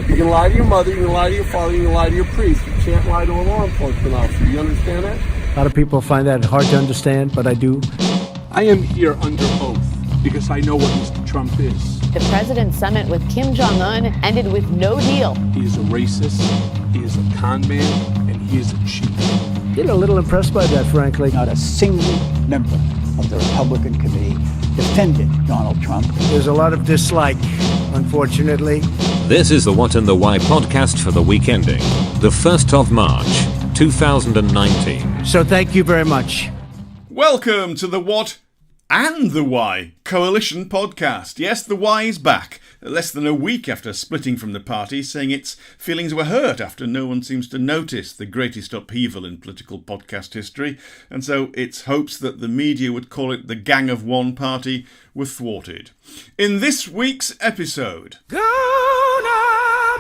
You can lie to your mother, you can lie to your father, you can lie to your priest. You can't lie to a law enforcement officer. You understand that? A lot of people find that hard to understand, but I do. I am here under oath because I know what Mr. Trump is. The president's summit with Kim Jong-un ended with no deal. He is a racist, he is a con man, and he is a cheat. Getting a little impressed by that, frankly. Not a single member of the Republican committee defended Donald Trump. There's a lot of dislike, unfortunately. This is the What and the Why podcast for the week ending, the 1st of March, 2019. So thank you very much. Welcome to the What and the Why Coalition podcast. Yes, the Why is back, less than a week after splitting from the party, saying its feelings were hurt after no one seems to notice the greatest upheaval in political podcast history, and so its hopes that the media would call it the Gang of One party were thwarted. In this week's episode... Gonna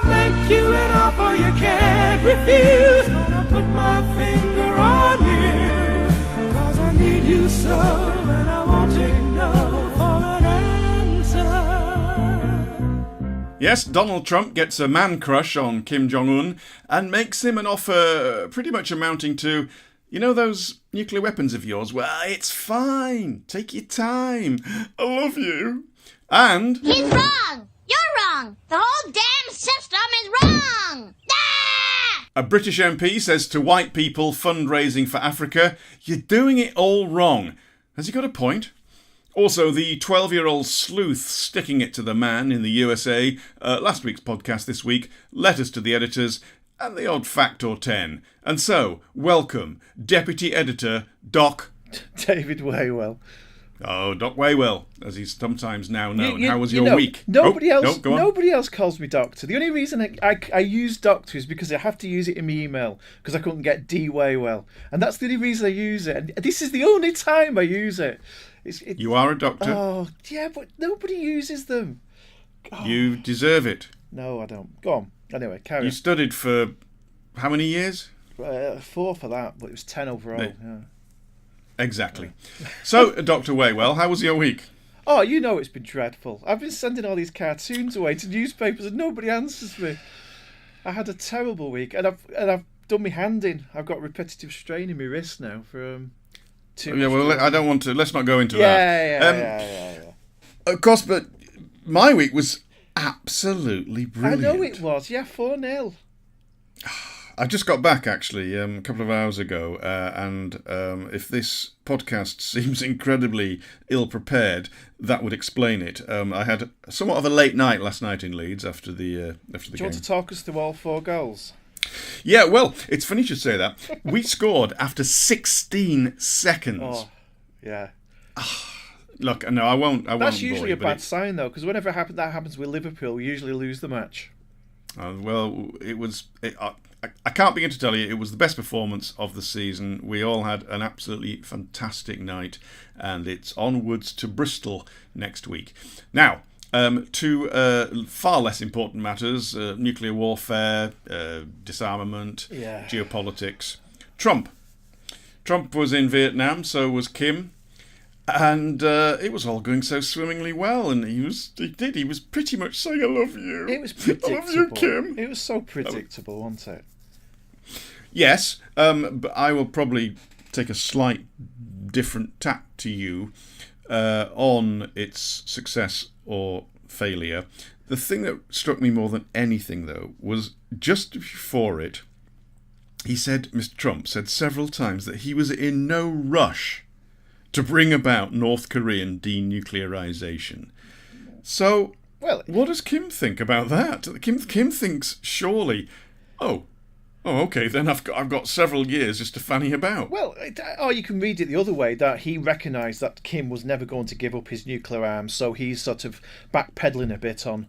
make you an offer you can't refuse. Gonna put my finger on you, 'cause I need you so, and I want to know for an answer. Yes, Donald Trump gets a man crush on Kim Jong-un and makes him an offer pretty much amounting to, you know those nuclear weapons of yours? Well, it's fine. Take your time. I love you. And... He's wrong! You're wrong! The whole damn system is wrong! Ah! A British MP says to white people fundraising for Africa, you're doing it all wrong. Has he got a point? Also, the 12-year-old sleuth sticking it to the man in the USA, last week's podcast this week, letters to the editors, and the odd fact or 10. And so, welcome, Deputy Editor Doc... David Waywell. Oh, Doc Waywell, as he's sometimes now known. How was your know, week? Nobody else calls me Doctor. The only reason I use Doctor is because I have to use it in my email, because I couldn't get D Waywell. And that's the only reason I use it. And this is the only time I use it. You are a doctor. Oh, yeah, but nobody uses them. Oh. You deserve it. No, I don't. Go on. Anyway, carry on. You studied for how many years? 4 for that, but it was 10 overall. Yeah. Exactly. So, Dr. Waywell, how was your week? Oh, you know it's been dreadful. I've been sending all these cartoons away to newspapers and nobody answers me. I had a terrible week, and I've done my hand in. I've got repetitive strain in my wrist now for 2 Yeah, well, I don't want to. Let's not go into that. Yeah. Of course, but my week was absolutely brilliant. I know it was. Yeah, 4-0. I just got back, actually, a couple of hours ago, and if this podcast seems incredibly ill-prepared, that would explain it. I had somewhat of a late night last night in Leeds after the game. Do you want to talk us through all 4 goals? Yeah, well, it's funny you should say that. We scored after 16 seconds. Oh, yeah. Look, no, I won't. That's usually a bad sign, though, because whenever that happens with Liverpool, we usually lose the match. Well, it was... I can't begin to tell you, it was the best performance of the season. We all had an absolutely fantastic night, and it's onwards to Bristol next week. Now, to far less important matters, nuclear warfare, disarmament, geopolitics. Trump was in Vietnam, so was Kim, and it was all going so swimmingly well, and he was pretty much saying, I love you. It was predictable. I love you, Kim. It was so predictable, wasn't it? Yes, but I will probably take a slight different tack to you on its success or failure. The thing that struck me more than anything, though, was just before it, Mr. Trump said several times that he was in no rush to bring about North Korean denuclearization. So, what does Kim think about that? Kim thinks, surely, oh, okay, then I've got several years just to fanny about. Well, or you can read it the other way, that he recognised that Kim was never going to give up his nuclear arms, so he's sort of backpedaling a bit on,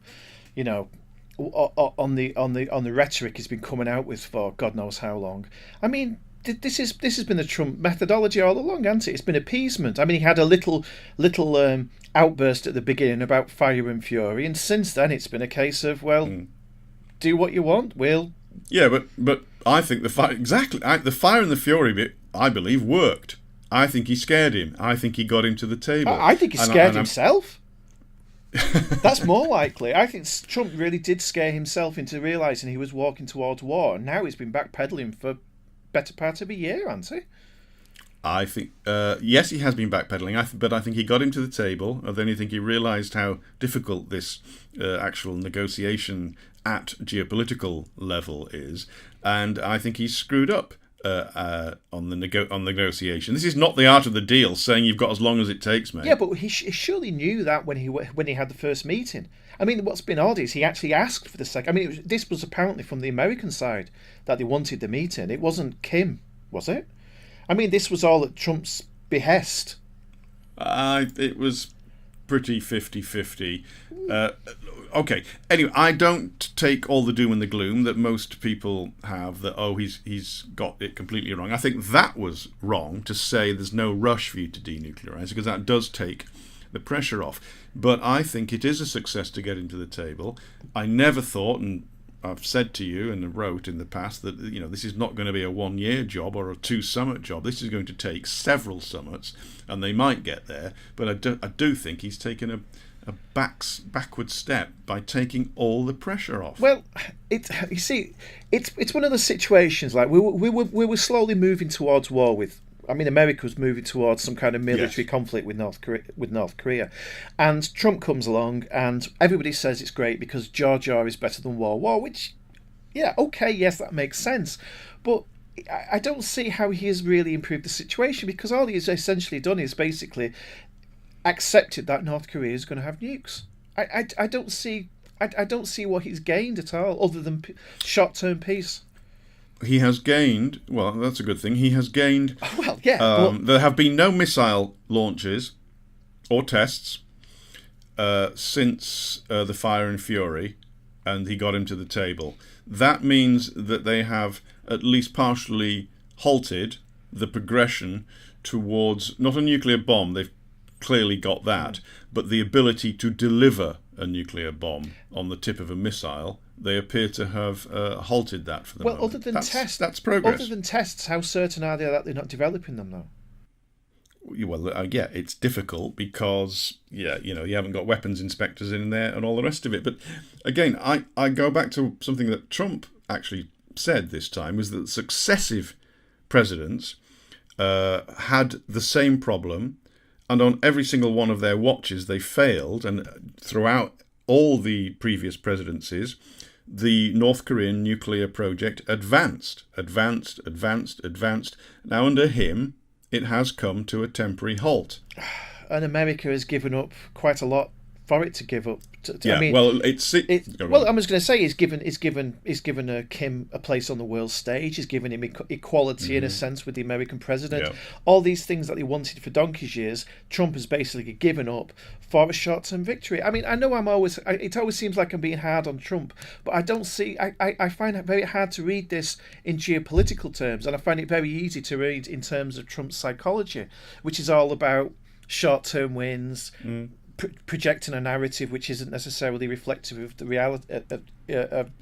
on the rhetoric he's been coming out with for God knows how long. I mean, this has been the Trump methodology all along, hasn't it? It's been appeasement. I mean, he had a little outburst at the beginning about fire and fury, and since then it's been a case of, do what you want, Yeah, but I think the fire and the fury bit, I believe, worked. I think he scared him. I think he got him to the table. I think he scared himself. That's more likely. I think Trump really did scare himself into realising he was walking towards war, and now he's been backpedaling for better part of a year, hasn't he? I think, yes, he has been backpedaling, but I think he got him to the table, and then I think he realised how difficult this actual negotiation at geopolitical level is, and I think he's screwed up on the negotiation. This is not the art of the deal, saying you've got as long as it takes, mate. Yeah, but he surely knew that when he had the first meeting. I mean, what's been odd is he actually asked for the second. I mean, this was apparently from the American side that they wanted the meeting. It wasn't Kim, was it? I mean, this was all at Trump's behest. It was pretty 50-50. Okay, anyway, I don't take all the doom and the gloom that most people have, that, he's got it completely wrong. I think that was wrong to say there's no rush for you to denuclearise, because that does take the pressure off. But I think it is a success to get him to the table. I never thought, and I've said to you and wrote in the past, that this is not going to be a 1-year job or a 2-summit job. This is going to take several summits, and they might get there. But I do think he's taken a backward step by taking all the pressure off. Well, it's one of the situations like we were slowly moving towards war with. I mean, America was moving towards some kind of military conflict with North Korea, and Trump comes along, and everybody says it's great because Georgia is better than World War. Which, yes, that makes sense, but I don't see how he has really improved the situation, because all he has essentially done is basically accepted that North Korea is going to have nukes. I don't see what he's gained at all, other than short-term peace. He has gained, well, that's a good thing. He has gained. Well, yeah. There have been no missile launches or tests since the Fire and Fury, and he got him to the table. That means that they have at least partially halted the progression towards not a nuclear bomb. They've clearly got that, but the ability to deliver a nuclear bomb on the tip of a missile. They appear to have halted that for the moment. Well, other than tests, that's progress. Other than tests, how certain are they that they're not developing them, though? Well, it's difficult because, you haven't got weapons inspectors in there and all the rest of it. But again, I go back to something that Trump actually said this time, was that successive presidents had the same problem, and on every single one of their watches they failed, and throughout all the previous presidencies, the North Korean nuclear project advanced. Now, under him, it has come to a temporary halt. And America has given up quite a lot for it to give up. Yeah, I mean, well, I was going to say he's given Kim a place on the world stage. He's given him equality in a sense with the American president. Yeah. All these things that he wanted for donkey's years, Trump has basically given up for a short-term victory. I mean, I know it always seems like I'm being hard on Trump, but I don't see. I find it very hard to read this in geopolitical terms, and I find it very easy to read in terms of Trump's psychology, which is all about short-term wins. Projecting a narrative which isn't necessarily reflective of the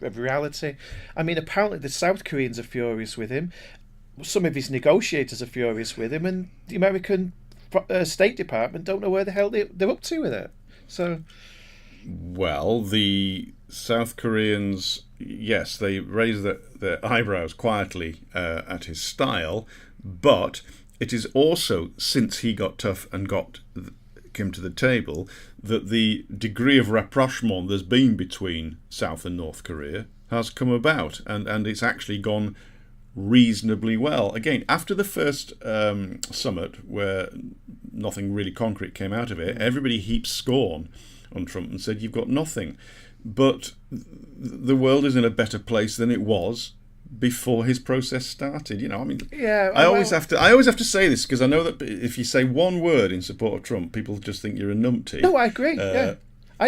reality. I mean, apparently the South Koreans are furious with him. Some of his negotiators are furious with him, and the American State Department don't know where the hell they're up to with it. So, well, the South Koreans, yes, they raise their eyebrows quietly at his style, but it is also, since he got tough and got Kim to the table, that the degree of rapprochement there's been between South and North Korea has come about, and it's actually gone reasonably well. Again, after the first summit, where nothing really concrete came out of it, everybody heaped scorn on Trump and said, you've got nothing. But the world is in a better place than it was before his process started. I always have to say this, because I know that if you say one word in support of Trump, people just think you're a numpty. No, I agree. I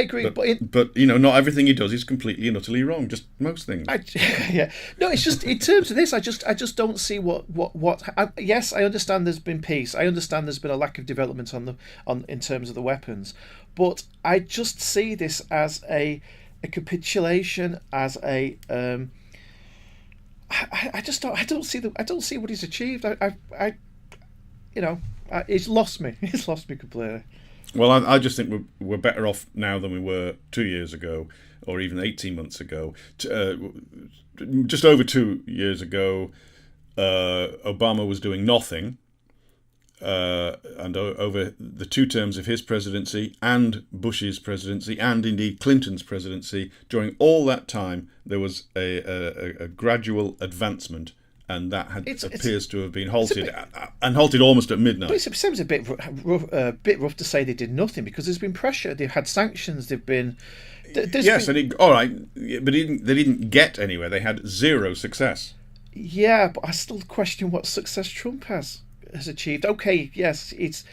agree. But not everything he does is completely and utterly wrong. Just most things. No, it's just in terms of this, I just don't see what. Yes, I understand there's been peace. I understand there's been a lack of development in terms of the weapons, but I just see this as a capitulation, as a. I don't see what he's achieved. He's lost me. He's lost me completely. Well, I just think we're better off now than we were 2 years ago, or even 18 months ago. Just over 2 years ago, Obama was doing nothing. And over the 2 terms of his presidency and Bush's presidency and indeed Clinton's presidency, during all that time, there was a gradual advancement. And that appears to have been halted, and halted almost at midnight. But it seems a bit rough to say they did nothing, because there's been pressure. They've had sanctions. They've been all right, but they didn't get anywhere. They had zero success. Yeah, but I still question what success Trump has achieved. Okay, yes, he's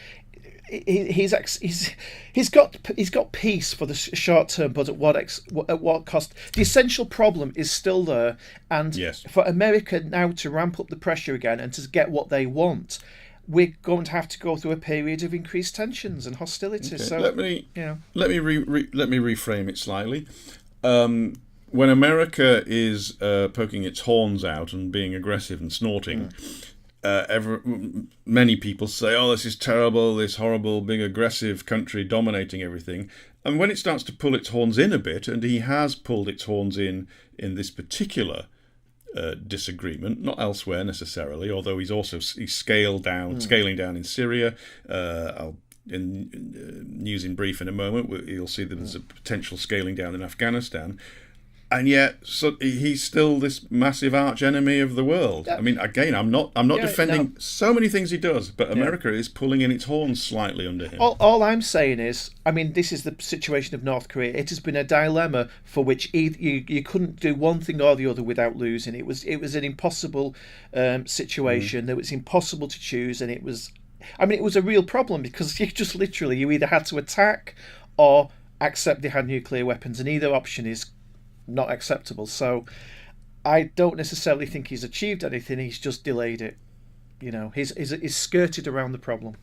got peace for the short term, but at what cost? The essential problem is still there, and for America now to ramp up the pressure again and to get what they want, we're going to have to go through a period of increased tensions and hostilities. Okay. So let me reframe it slightly. When America is poking its horns out and being aggressive and snorting. Many people say, "Oh, this is terrible, this horrible, big, aggressive country dominating everything." And when it starts to pull its horns in a bit, and he has pulled its horns in this particular disagreement, not elsewhere necessarily, although he's scaling down in Syria. In news in brief in a moment, you'll see that there's a potential scaling down in Afghanistan. And yet, he's still this massive arch enemy of the world. I mean, again, I'm not defending so many things he does, but America is pulling in its horns slightly under him. All I'm saying is, I mean, this is the situation of North Korea. It has been a dilemma for which you couldn't do one thing or the other without losing. It was an impossible situation. It was impossible to choose, and it was a real problem, because you either had to attack or accept they had nuclear weapons, and either option is not acceptable. So I don't necessarily think he's achieved anything. He's just delayed it. He's skirted around the problem.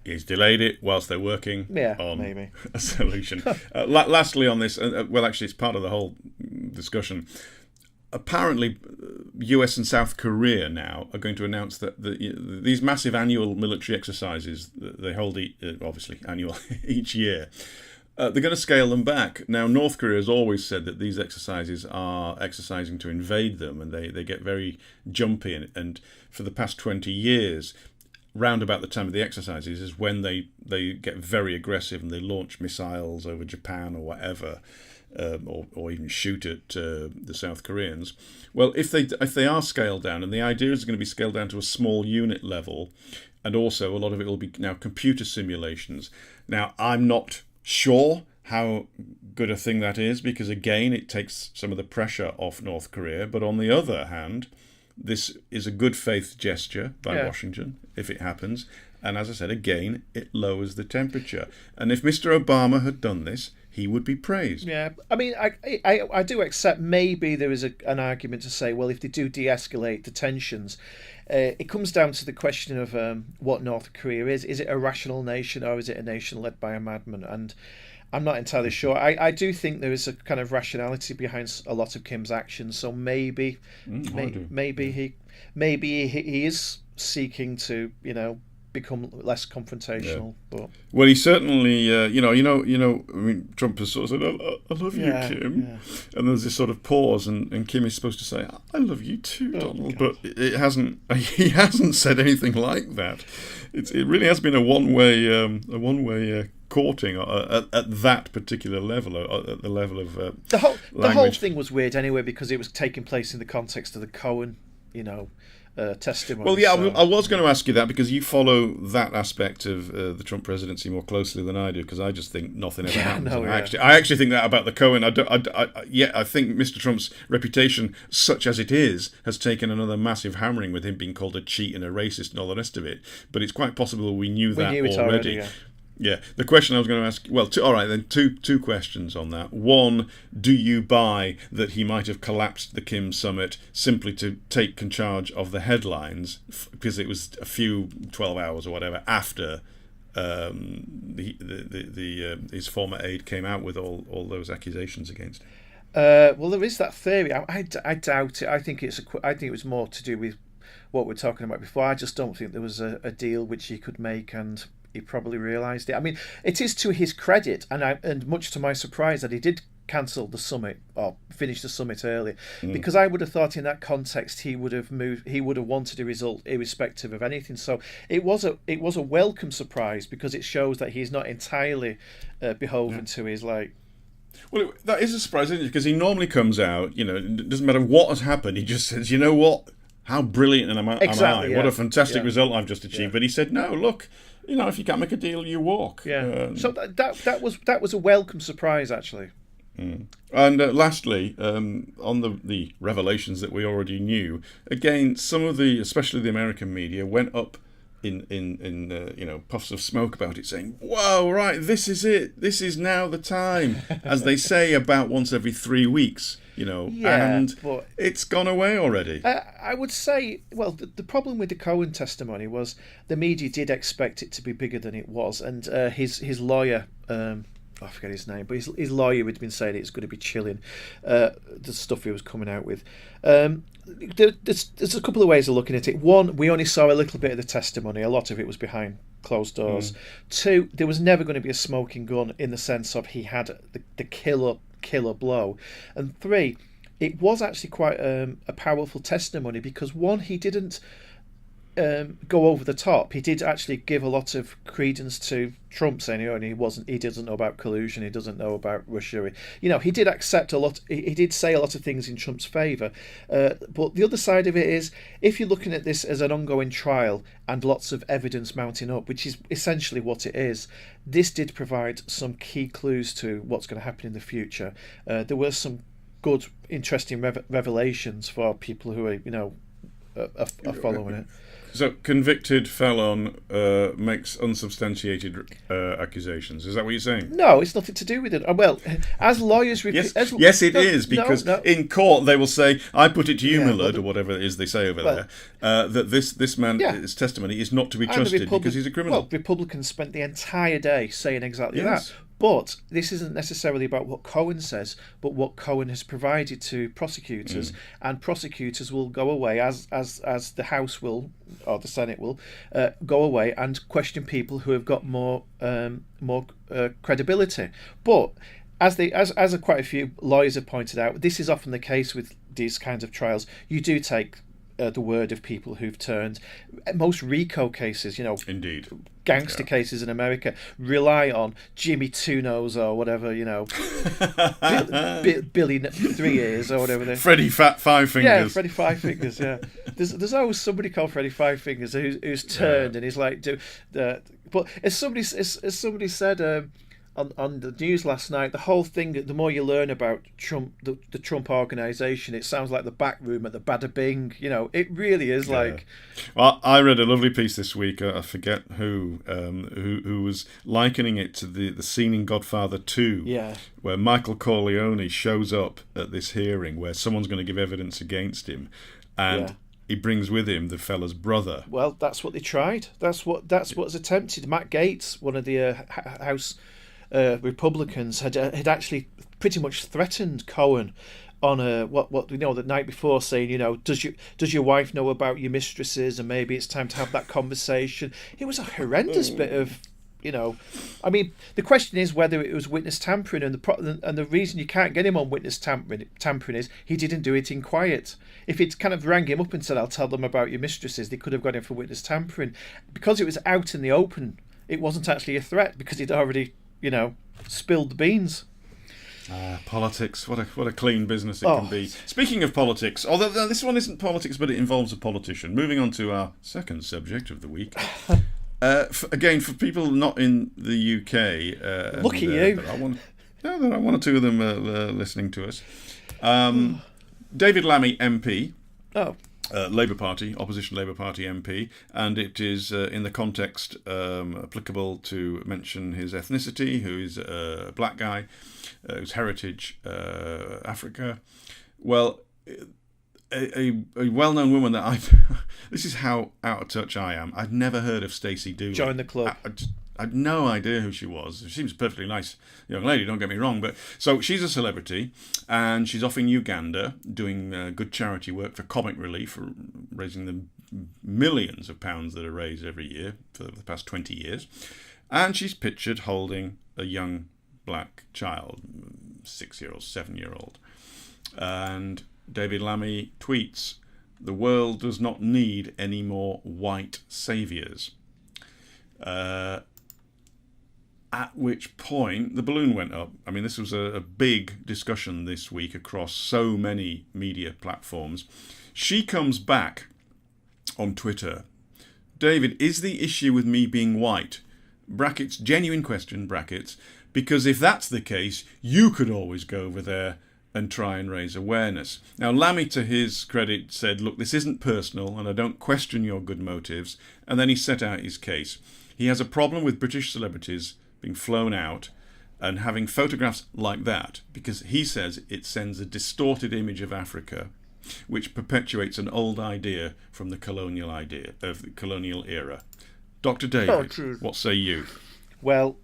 He's delayed it whilst they're working on maybe a solution. Lastly on this, well, actually it's part of the whole discussion. Apparently, US and South Korea now are going to announce that these massive annual military exercises that they hold, obviously annual each year, they're going to scale them back. Now, North Korea has always said that these exercises are exercising to invade them, and they get very jumpy. And for the past 20 years, round about the time of the exercises is when they get very aggressive and they launch missiles over Japan or whatever, or even shoot at the South Koreans. Well, if they are scaled down, and the idea is going to be scaled down to a small unit level, and also a lot of it will be now computer simulations. Now, I'm not sure how good a thing that is, because again it takes some of the pressure off North Korea, but on the other hand, this is a good faith gesture by Washington if it happens, and as I said again, it lowers the temperature. And if Mr. Obama had done this, he would be praised. Yeah, I mean, I do accept maybe there is an argument to say, well, if they do de-escalate the tensions, it comes down to the question of what North Korea is. Is it a rational nation, or is it a nation led by a madman? And I'm not entirely sure. I do think there is a kind of rationality behind a lot of Kim's actions. So maybe he is seeking to, become less confrontational. Yeah. Well, he certainly, I mean, Trump has sort of said, "I love you, Kim," and there's this sort of pause, and Kim is supposed to say, "I love you too, Donald," but he hasn't said anything like that. It really has been a one-way courting at that particular level, at the level of the whole thing was weird anyway, because it was taking place in the context of the Cohen, testimony. Well, yeah, I was going to ask you that, because you follow that aspect of the Trump presidency more closely than I do, because I just think nothing ever happens. I actually think that about the Cohen. I think Mr. Trump's reputation, such as it is, has taken another massive hammering with him being called a cheat and a racist and all the rest of it. But it's quite possible we knew that already. Yeah, the question I was going to ask, all right, then two questions on that. One, do you buy that he might have collapsed the Kim summit simply to take charge of the headlines, because it was a few 12 hours or whatever after his former aide came out with all those accusations against him? Well, there is that theory. I doubt it. I think it was more to do with what we're talking about before. I just don't think there was a deal which he could make, and he probably realised it. I mean, it is to his credit, and much to my surprise, that he did cancel the summit or finish the summit early, because I would have thought in that context he would have wanted a result irrespective of anything. So it was a welcome surprise, because it shows that he's not entirely beholden to his like. Well, that is a surprise, isn't it? Because he normally comes out, it doesn't matter what has happened, he just says, you know what, how brilliant am I? Exactly, What a fantastic result I've just achieved. Yeah. But he said, no, look, if you can't make a deal, you walk. Yeah. So that was a welcome surprise, actually. And lastly, on the revelations that we already knew, again, some of especially the American media, went up in puffs of smoke about it, saying, "Whoa, right, this is it. This is now the time," as they say about once every 3 weeks. And it's gone away already. I would say, well, the problem with the Cohen testimony was the media did expect it to be bigger than it was, and his lawyer. I forget his name, but his lawyer had been saying it's going to be chilling, the stuff he was coming out with. There's a couple of ways of looking at it. One, we only saw a little bit of the testimony. A lot of it was behind closed doors. Two, there was never going to be a smoking gun in the sense of he had the killer blow. And three, it was actually quite a powerful testimony, because one, he didn't go over the top. He did actually give a lot of credence to Trump, saying he doesn't know about collusion, he doesn't know about Russia. He did accept a lot. He did say a lot of things in Trump's favour. But the other side of it is, if you're looking at this as an ongoing trial and lots of evidence mounting up, which is essentially what it is, this did provide some key clues to what's going to happen in the future. There were some good, interesting revelations for people who are following it. So, convicted felon makes unsubstantiated accusations. Is that what you're saying? No, it's nothing to do with it. Well, as lawyers... Yes, it is, because in court they will say, I put it to you, my lord, or whatever it is they say over there, that this man's testimony is not to be trusted because he's a criminal. Well, Republicans spent the entire day saying exactly that. But this isn't necessarily about what Cohen says, but what Cohen has provided to prosecutors, and prosecutors will go away, as the House will, or the Senate will, go away and question people who have got more credibility. But as quite a few lawyers have pointed out, this is often the case with these kinds of trials. You do take the word of people who've turned. Most RICO cases, indeed, gangster cases in America, rely on Jimmy Two Nose or whatever, Billy 3 Ears or whatever. Freddie Fat Five Fingers. Yeah, Freddie Five Fingers. Yeah, there's always somebody called Freddie Five Fingers who's turned and he's like, but as somebody said. On the news last night, the whole thing, the more you learn about Trump, the Trump organisation, it sounds like the back room at the Bada Bing. It really is like. Well, I read a lovely piece this week. I forget who was likening it to the scene in Godfather 2, where Michael Corleone shows up at this hearing where someone's going to give evidence against him, and. He brings with him the fella's brother. Well, that's what they tried. That's what's attempted. Matt Gaetz, one of the House Republicans, had actually pretty much threatened Cohen on the night before, saying, does your wife know about your mistresses, and maybe it's time to have that conversation. It was a horrendous bit of. I mean, the question is whether it was witness tampering, and the reason you can't get him on witness tampering is he didn't do it in quiet. If he'd kind of rang him up and said, "I'll tell them about your mistresses," they could have got him for witness tampering. Because it was out in the open, it wasn't actually a threat, because he'd already, spilled the beans. Politics, what a clean business it can be. Speaking of politics, although this one isn't politics, but it involves a politician. Moving on to our second subject of the week. Again, for people not in the UK, look at you. There are one or two of them listening to us. David Lammy, MP, Labour Party, opposition Labour Party MP, and it is in the context applicable to mention his ethnicity, who is a black guy, whose heritage Africa. Well. A well-known woman that I've... This is how out of touch I am. I'd never heard of Stacey Dooley. Join the club. I had no idea who she was. She seems a perfectly nice young lady, don't get me wrong. But so she's a celebrity, and she's off in Uganda doing good charity work for Comic Relief, for raising the millions of pounds that are raised every year for the past 20 years. And she's pictured holding a young black child, 6-year-old, 7-year-old. And David Lammy tweets, "The world does not need any more white saviours." At which point the balloon went up. I mean, this was a big discussion this week across so many media platforms. She comes back on Twitter. "David, is the issue with me being white? Brackets, genuine question, brackets. Because if that's the case, you could always go over there and try and raise awareness." Now, Lammy, to his credit, said, "Look, this isn't personal and I don't question your good motives." And then he set out his case. He has a problem with British celebrities being flown out and having photographs like that because he says it sends a distorted image of Africa, which perpetuates an old idea from the colonial era. Dr. David, what say you? Well,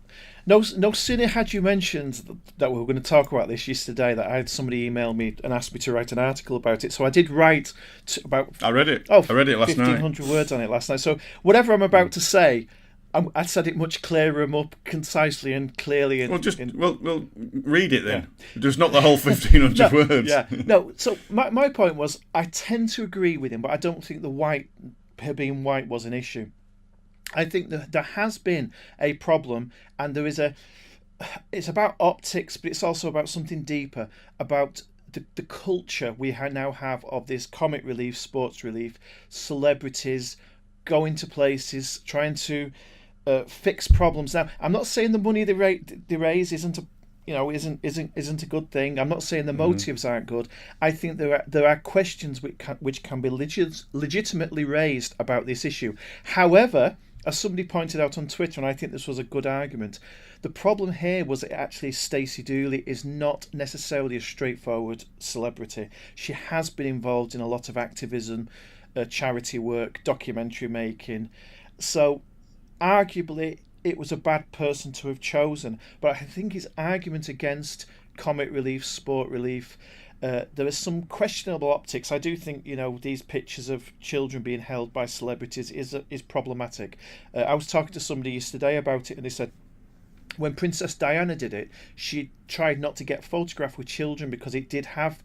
no sooner had you mentioned that we were going to talk about this yesterday that I had somebody email me and asked me to write an article about it. So I did write about... I read it. I read it last night. 1,500 words on it last night. So whatever I'm about to say, I said it much clearer and more concisely and clearly. We'll read it then. Yeah. Just not the whole 1,500 words. Yeah. No. So my point was, I tend to agree with him, but I don't think her being white was an issue. I think that there has been a problem, and there is it's about optics, but it's also about something deeper, about the culture we now have of this comic relief, sports relief, celebrities going to places, trying to fix problems. Now, I'm not saying the money they raise isn't a good thing. I'm not saying the motives aren't good. I think there are questions which can be legitimately raised about this issue. However, as somebody pointed out on Twitter, and I think this was a good argument, the problem here was that actually Stacey Dooley is not necessarily a straightforward celebrity. She has been involved in a lot of activism, charity work, documentary making. So arguably it was a bad person to have chosen. But I think his argument against comic relief, sport relief, there is some questionable optics. I do think, these pictures of children being held by celebrities is problematic. I was talking to somebody yesterday about it, and they said when Princess Diana did it, she tried not to get photographed with children because it did have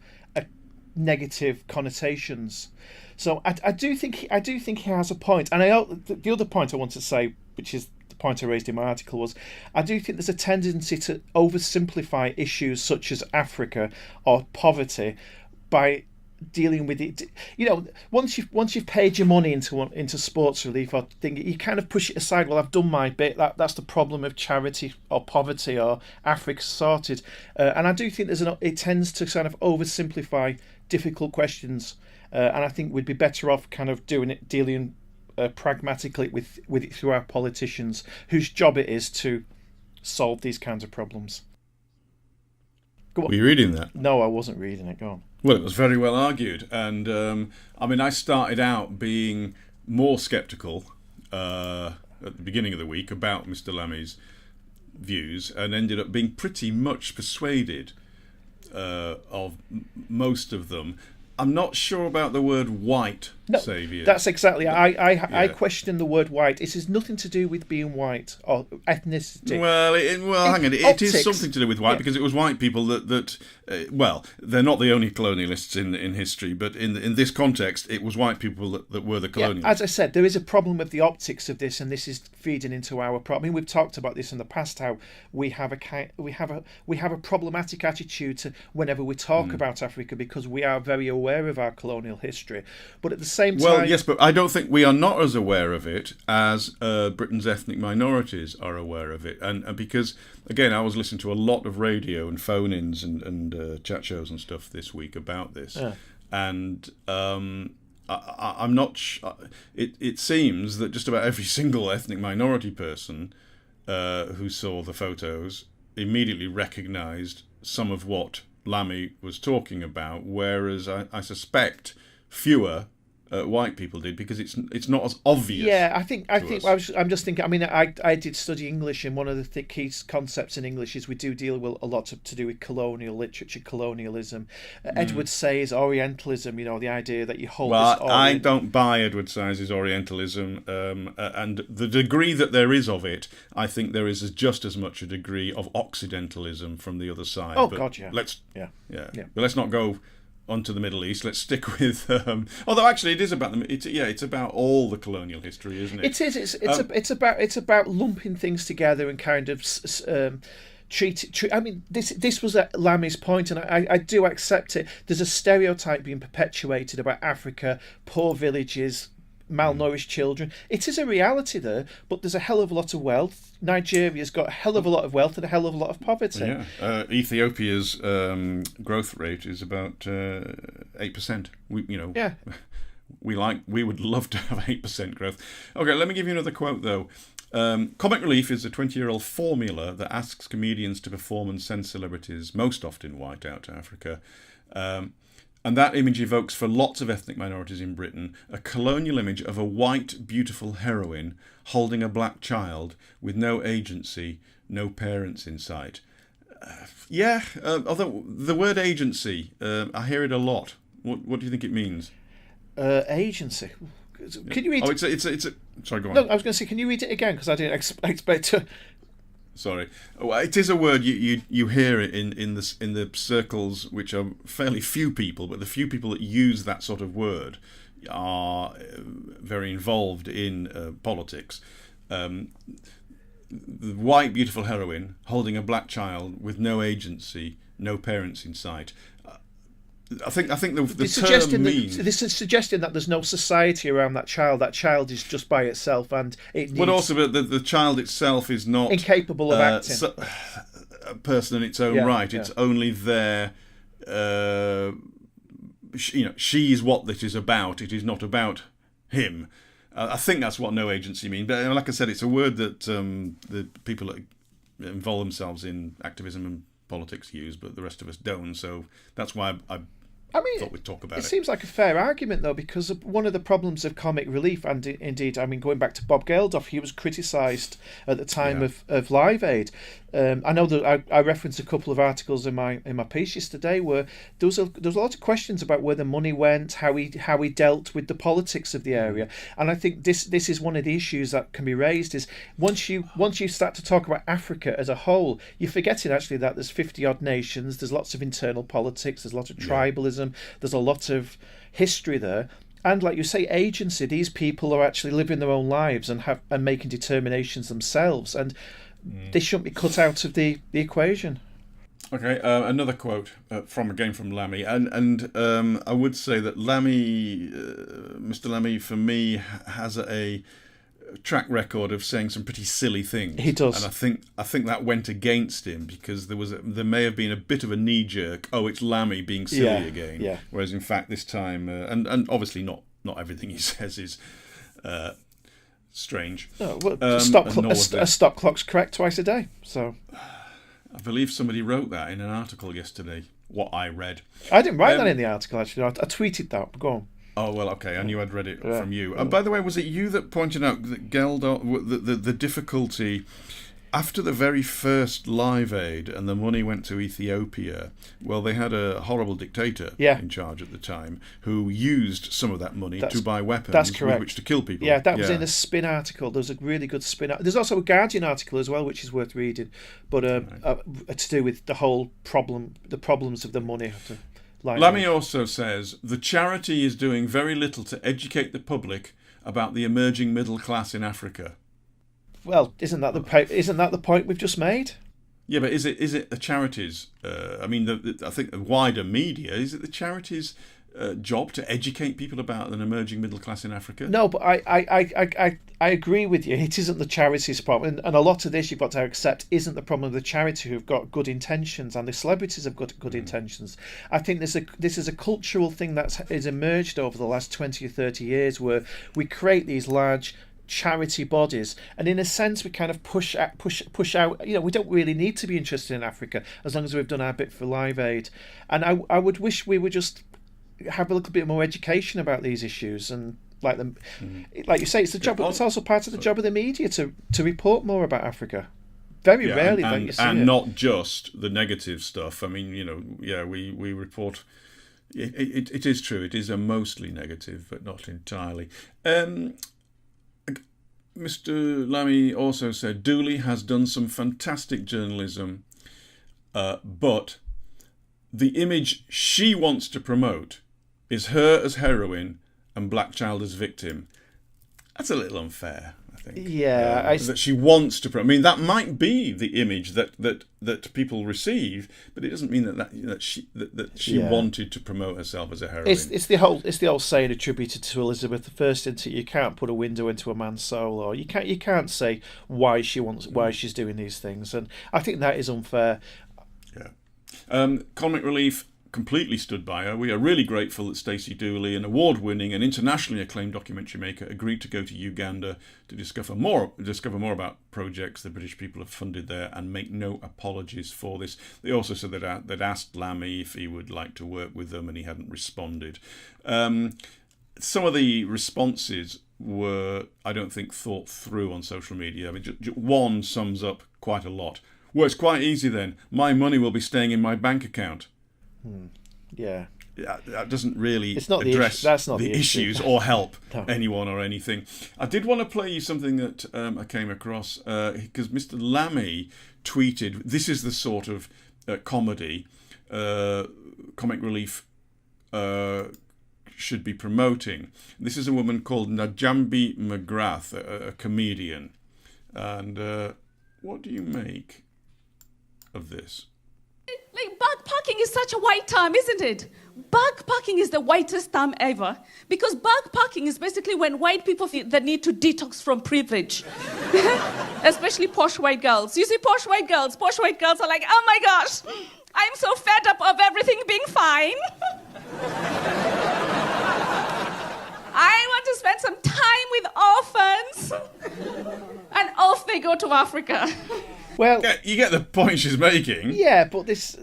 negative connotations. So I do think he has a point. And the other point I want to say, which is the point I raised in my article, was I do think there's a tendency to oversimplify issues such as Africa or poverty by dealing with it. Once you've paid your money into sports relief or thing, you kind of push it aside. Well, I've done my bit. That's the problem of charity or poverty or Africa sorted. And I do think it tends to kind of oversimplify difficult questions. And I think we'd be better off kind of dealing pragmatically with it through our politicians, whose job it is to solve these kinds of problems. Go on. Were you reading that? No, I wasn't reading it. Go on. Well, it was very well argued, and I started out being more sceptical at the beginning of the week about Mr. Lammy's views, and ended up being pretty much persuaded of most of them. I'm not sure about the word white saviour. That's exactly. I question the word white. It has nothing to do with being white or ethnicity. Well, hang on. It is something to do with white because it was white people that they're not the only colonialists in history, but in this context, it was white people that were the colonialists. As I said, there is a problem with the optics of this, and this is feeding into our problem. I mean, we've talked about this in the past, how we have a problematic attitude to whenever we talk about Africa because we are very aware of our colonial history, but at the same time... Well, yes, but I don't think we are not as aware of it as Britain's ethnic minorities are aware of it. And because, again, I was listening to a lot of radio and phone-ins and chat shows and stuff this week about this. Yeah. And I'm not... It seems that just about every single ethnic minority person who saw the photos immediately recognised some of what Lammy was talking about, whereas I suspect fewer white people did, because it's not as obvious. Yeah, I think us. I'm just thinking. I mean, I did study English, and one of the key concepts in English is we do deal with a lot to do with colonial literature, colonialism. Edward Say's Orientalism. You know, the idea that you hold. Well, I don't buy Edward Say's Orientalism, and the degree that there is of it, I think there is just as much a degree of Occidentalism from the other side. Oh, but God, yeah. Yeah. But let's not go onto the Middle East. Let's stick with. Although actually, it is about them. It's about all the colonial history, isn't it? It is. It's about lumping things together and kind of treat. I mean, this was at Lammy's point, and I do accept it. There's a stereotype being perpetuated about Africa, poor villages, malnourished children. It is a reality there, but there's a hell of a lot of wealth. Nigeria's got a hell of a lot of wealth and a hell of a lot of poverty. Yeah, Ethiopia's growth rate is about 8%. We would love to have 8% growth. Okay, let me give you another quote though. Comic relief is a 20-year-old formula that asks comedians to perform and send celebrities, most often white, out to Africa. And that image evokes for lots of ethnic minorities in Britain a colonial image of a white, beautiful heroine holding a black child with no agency, no parents in sight. Although the word agency, I hear it a lot. What do you think it means? Agency. Can you read? Oh, it's a. Sorry, go on. No, I was going to say, can you read it again? Because I didn't expect to. Sorry, it is a word you hear it in the circles, which are fairly few people, but the few people that use that sort of word are very involved in politics. The white beautiful heroine holding a black child with no agency, no parents in sight. I think the term means... This is suggesting that there's no society around that child. That child is just by itself, and it needs... But also, the child itself is not... incapable of acting. A person in its own right. It's only there... she's what this is about. It is not about him. I think that's what no agency means. But like I said, it's a word that the people that involve themselves in activism and politics use, but the rest of us don't. So that's why I thought we'd talk about it. It seems like a fair argument, though, because one of the problems of comic relief, and indeed, I mean, going back to Bob Geldof, he was criticised at the time of Live Aid. I know that I referenced a couple of articles in my piece yesterday where there was a lot of questions about where the money went, how he dealt with the politics of the area, and I think this is one of the issues that can be raised. Is once you start to talk about Africa as a whole, you're forgetting actually that there's 50 odd nations, there's lots of internal politics, there's a lot of tribalism, there's a lot of history there. And like you say, agency, these people are actually living their own lives and making determinations themselves, and they shouldn't be cut out of the equation. Okay, another quote from Lammy, and I would say that Lammy, Mr. Lammy, for me, has a track record of saying some pretty silly things. He does, and I think that went against him because there may have been a bit of a knee jerk. Oh, it's Lammy being silly again. Yeah. Whereas in fact this time, and obviously not everything he says is strange. No, well, a stop clock's correct twice a day. So I believe somebody wrote that in an article yesterday. What I read. I didn't write that in the article actually. I tweeted that. But go on. Oh, well, okay, I knew I'd read it from you. And by the way, was it you that pointed out that the difficulty after the very first Live Aid and the money went to Ethiopia? Well, they had a horrible dictator in charge at the time who used some of that money to buy weapons with which to kill people. Yeah, that was in a Spin article. There was a really good Spin. There's also a Guardian article as well, which is worth reading, but to do with the whole problem, the problems of the money. Lammy also says the charity is doing very little to educate the public about the emerging middle class in Africa. Well, isn't that the point we've just made? Yeah, but is it the charities? I mean, I think the wider media, is it the charities' job to educate people about an emerging middle class in Africa? No, but I agree with you. It isn't the charities' problem, and a lot of this you've got to accept isn't the problem of the charity who've got good intentions, and the celebrities have got good intentions. I think this is a cultural thing that has emerged over the last 20 or 30 years, where we create these large charity bodies, and in a sense we kind of push out. You know, we don't really need to be interested in Africa as long as we've done our bit for Live Aid, and I would wish we were just have a little bit more education about these issues and like them. Like you say, it's the job. It's also part of the job of the media to report more about Africa. Very rarely don't you see and it. not just the negative stuff. I mean, we report. It is true. It is a mostly negative, but not entirely. Mr. Lammy also said Dooley has done some fantastic journalism, but the image she wants to promote is her as heroine and Black Child as victim. That's a little unfair, I think. Yeah, that she wants to. I mean, that might be the image that people receive, but it doesn't mean that she wanted to promote herself as a heroine. It's the old saying attributed to Elizabeth I, isn't it? You can't put a window into a man's soul, or you can't say why she's doing these things, and I think that is unfair. Yeah. Comic Relief completely stood by her. We are really grateful that Stacey Dooley, an award-winning and internationally acclaimed documentary maker, agreed to go to Uganda to discover more about projects the British people have funded there and make no apologies for this. They also said that they'd asked Lammy if he would like to work with them and he hadn't responded. Some of the responses were, I don't think, thought through on social media. I mean, one sums up quite a lot. Well, it's quite easy then. My money will be staying in my bank account. Yeah. That doesn't really address the issues or help No. anyone or anything. I did want to play you something that I came across because Mr. Lammy tweeted, this is the sort of comedy Comic Relief should be promoting. This is a woman called Najambi McGrath, a comedian. And what do you make of this? Like, backpacking is such a white term, isn't it? Backpacking is the whitest term ever. Because backpacking is basically when white people feel the need to detox from privilege. Especially posh white girls. You see posh white girls are like, oh my gosh, I'm so fed up of everything being fine. I want to spend some time with orphans. And off they go to Africa. Well, you get the point she's making. Yeah, but this...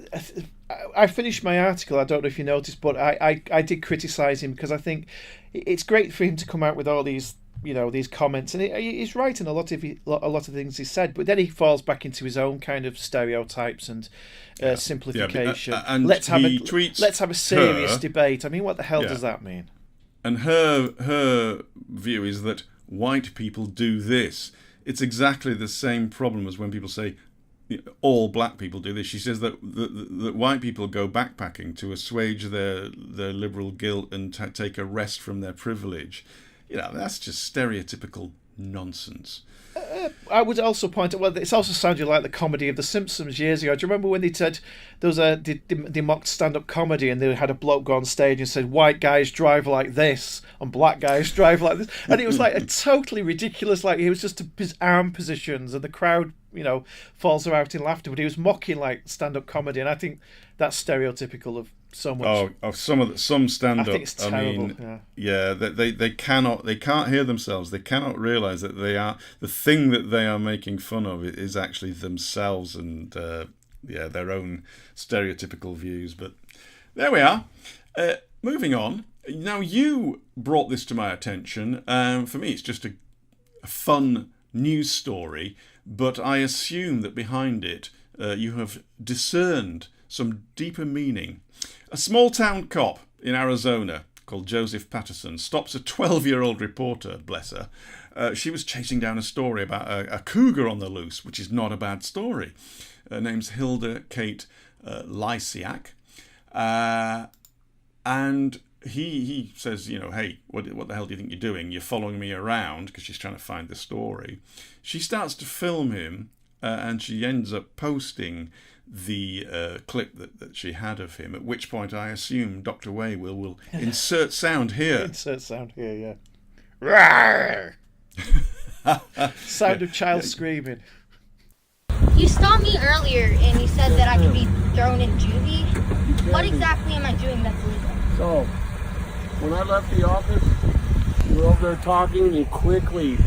I finished my article, I don't know if you noticed, but I did criticise him because I think it's great for him to come out with all these, these comments, and he's right in a lot of things he said, but then he falls back into his own kind of stereotypes and simplification. And let's have a serious debate. I mean, what the hell does that mean? And her view is that white people do this. It's exactly the same problem as when people say all black people do this. She says that white people go backpacking to assuage their liberal guilt and take a rest from their privilege. That's just stereotypical nonsense. I would also point out, it's also sounded like the comedy of The Simpsons years ago. Do you remember when they said they mocked stand-up comedy and they had a bloke go on stage and said white guys drive like this and black guys drive like this, and it was like a totally ridiculous, like he was just his arm positions and the crowd falls out in laughter, but he was mocking like stand-up comedy, and I think that's stereotypical of so much. Some stand-up. I think it's terrible. They can't hear themselves. They cannot realise that they are the thing that they are making fun of is actually themselves and their own stereotypical views. But there we are. Moving on. Now you brought this to my attention. For me, it's just a fun news story, but I assume that behind it you have discerned some deeper meaning. A small-town cop in Arizona called Joseph Patterson stops a 12-year-old reporter, bless her. She was chasing down a story about a cougar on the loose, which is not a bad story. Her name's Hilda Kate Lysiak. And he says, hey, what the hell do you think you're doing? You're following me around, because she's trying to find the story. She starts to film him, and she ends up posting the clip that she had of him, at which point I assume Dr. Way will insert sound here. Insert sound here, yeah. Sound of child screaming. You stopped me earlier and you said that I could be thrown in juvie. What exactly am I doing that's illegal? So, when I left the office, you were over there talking and you quickly...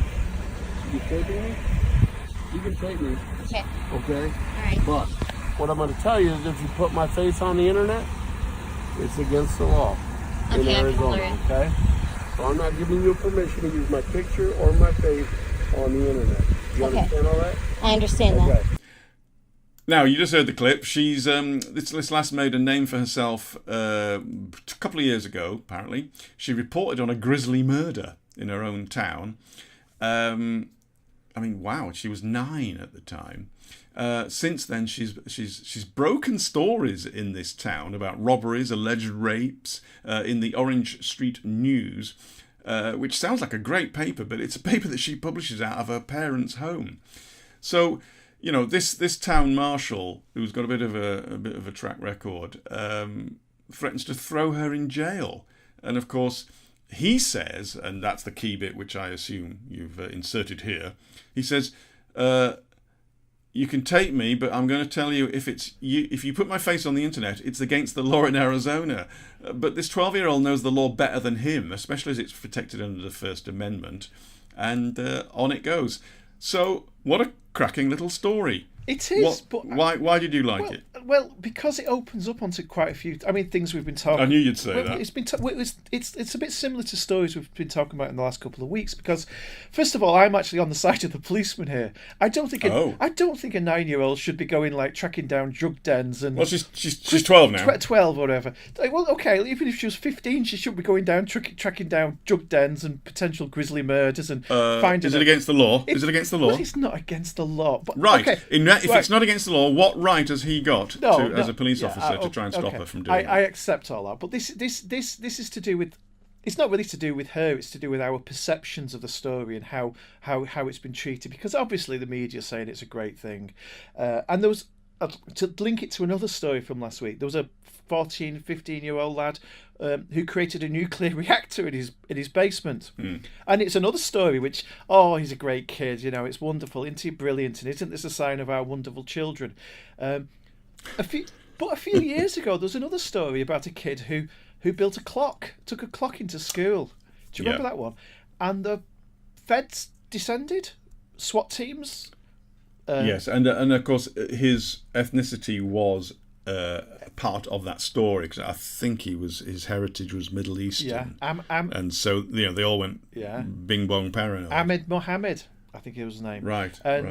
You taping me? You can tape me. Okay. Okay? Alright. But what I'm going to tell you is if you put my face on the internet, it's against the law. in Okay, I can Arizona, learn. okay? So I'm not giving you permission to use my picture or my face on the internet. You Okay. understand all that? I understand Okay. that. Now, you just heard the clip. She's this lass made a name for herself a couple of years ago, apparently. She reported on a grisly murder in her own town. I mean, wow, she was 9 at the time. Since then, she's broken stories in this town about robberies, alleged rapes in the Orange Street News, which sounds like a great paper, but it's a paper that she publishes out of her parents' home. So, you know, this town marshal, who's got a bit of a track record, threatens to throw her in jail. And of course, he says, and that's the key bit which I assume you've inserted here. He says, "You can take me, but I'm going to tell you if you put my face on the internet, it's against the law in Arizona." But this 12-year-old knows the law better than him, especially as it's protected under the First Amendment, and on it goes. So, what a cracking little story. It is, but why did you like it? Well, because it opens up onto quite a few. I mean, things we've been talking. I knew you'd say that. It's a bit similar to stories we've been talking about in the last couple of weeks. Because, first of all, I'm actually on the side of the policeman here. I don't think a 9-year-old should be going like tracking down drug dens and. Well, she's 12 now. 12 or whatever. Well, okay, even if she was 15, she should be going down tracking down drug dens and potential grisly murders and finding. Is it against the law? Is it against the law? Well, it's not against the law. But, right. Okay, If it's not against the law, what right has he got as a police officer to try and stop her from doing I accept all that, but this is to do with. It's not really to do with her. It's to do with our perceptions of the story and how it's been treated. Because obviously the media are saying it's a great thing, and there was to link it to another story from last week. There was a 14, 15-year-old lad who created a nuclear reactor in his basement. And it's another story which, he's a great kid, you know, it's wonderful, isn't he brilliant, and isn't this a sign of our wonderful children? A few years ago, there was another story about a kid who built a clock, took a clock into school. Do you remember that one? And the feds descended, SWAT teams. Yes, and of course his ethnicity was part of that story, because I think his heritage was Middle Eastern. And so they all went bing bong paranoid. Ahmed Mohammed, I think it was his name. Right. But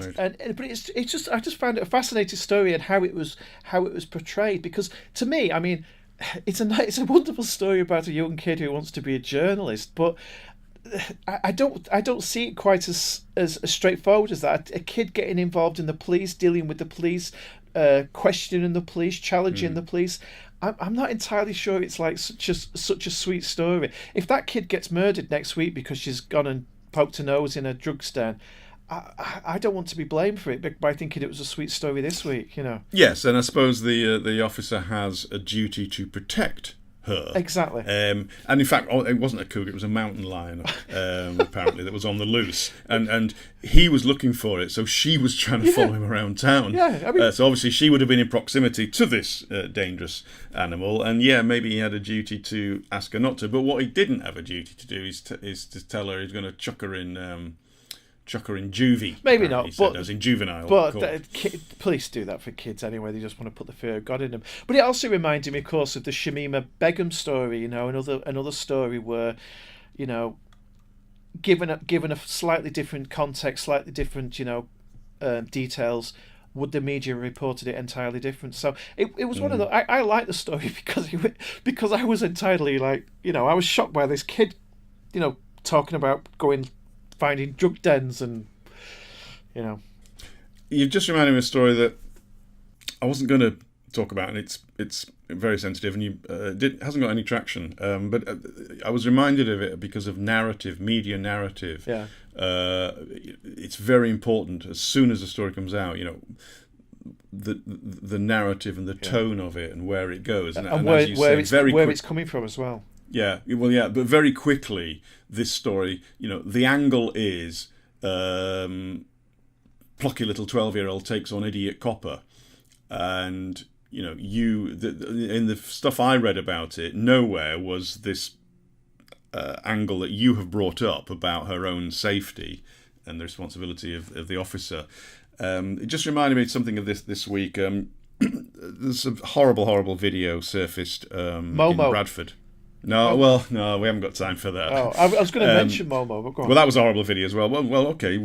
it's just I just found it a fascinating story and how it was portrayed, because to me, I mean, it's a wonderful story about a young kid who wants to be a journalist, but I don't see it quite as straightforward as that. A kid getting involved in the police, dealing with the police, questioning the police, challenging the police. I'm not entirely sure it's like such a sweet story. If that kid gets murdered next week because she's gone and poked her nose in a drug stand, I don't want to be blamed for it by thinking it was a sweet story this week, you know. Yes, and I suppose the officer has a duty to protect her. Exactly. And in fact, it wasn't a cougar, it was a mountain lion, apparently, that was on the loose. And he was looking for it, so she was trying to follow him around town. Yeah, I mean, so obviously she would have been in proximity to this dangerous animal, and maybe he had a duty to ask her not to. But what he didn't have a duty to do is to tell her he's going to chuck her in juvie. Maybe not, he said, as in juvenile. But police do that for kids anyway. They just want to put the fear of God in them. But it also reminded me, of course, of the Shamima Begum story. You know, another story where, you know, given a slightly different context, slightly different, you know, details, would the media have reported it entirely different? So it was one of the. I like the story because I was entirely like, you know, I was shocked by this kid, you know, talking about finding drug dens and, you know. You've just reminded me of a story that I wasn't going to talk about, and it's very sensitive, and hasn't got any traction. But I was reminded of it because of media narrative. Yeah. It's very important as soon as the story comes out. You know, the narrative and the tone of it and where it goes, and where, as you say, it's coming from as well. Yeah, well, yeah, but very quickly, this story, you know, the angle is plucky little 12-year-old takes on idiot copper, and you know, in the stuff I read about it, nowhere was this angle that you have brought up about her own safety and the responsibility of the officer. It just reminded me of something of this week. There's a horrible video surfaced in Bradford. No, well, no, we haven't got time for that. Oh, I was going to mention Momo, but go on. Well, that was a horrible video as well. Well, okay,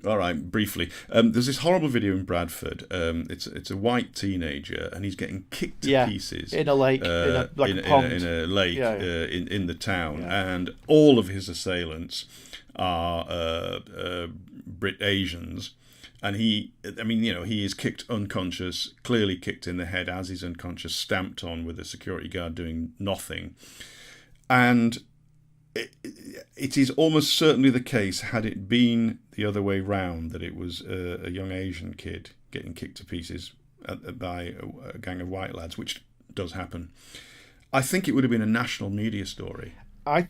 all right, briefly. There's this horrible video in Bradford. It's a white teenager, and he's getting kicked to pieces in a lake, in a pond. In a lake in the town, and all of his assailants are Brit Asians. And he is kicked unconscious, clearly kicked in the head as he's unconscious, stamped on with a security guard doing nothing. And it is almost certainly the case, had it been the other way round, that it was a young Asian kid getting kicked to pieces by a gang of white lads, which does happen. I think it would have been a national media story. I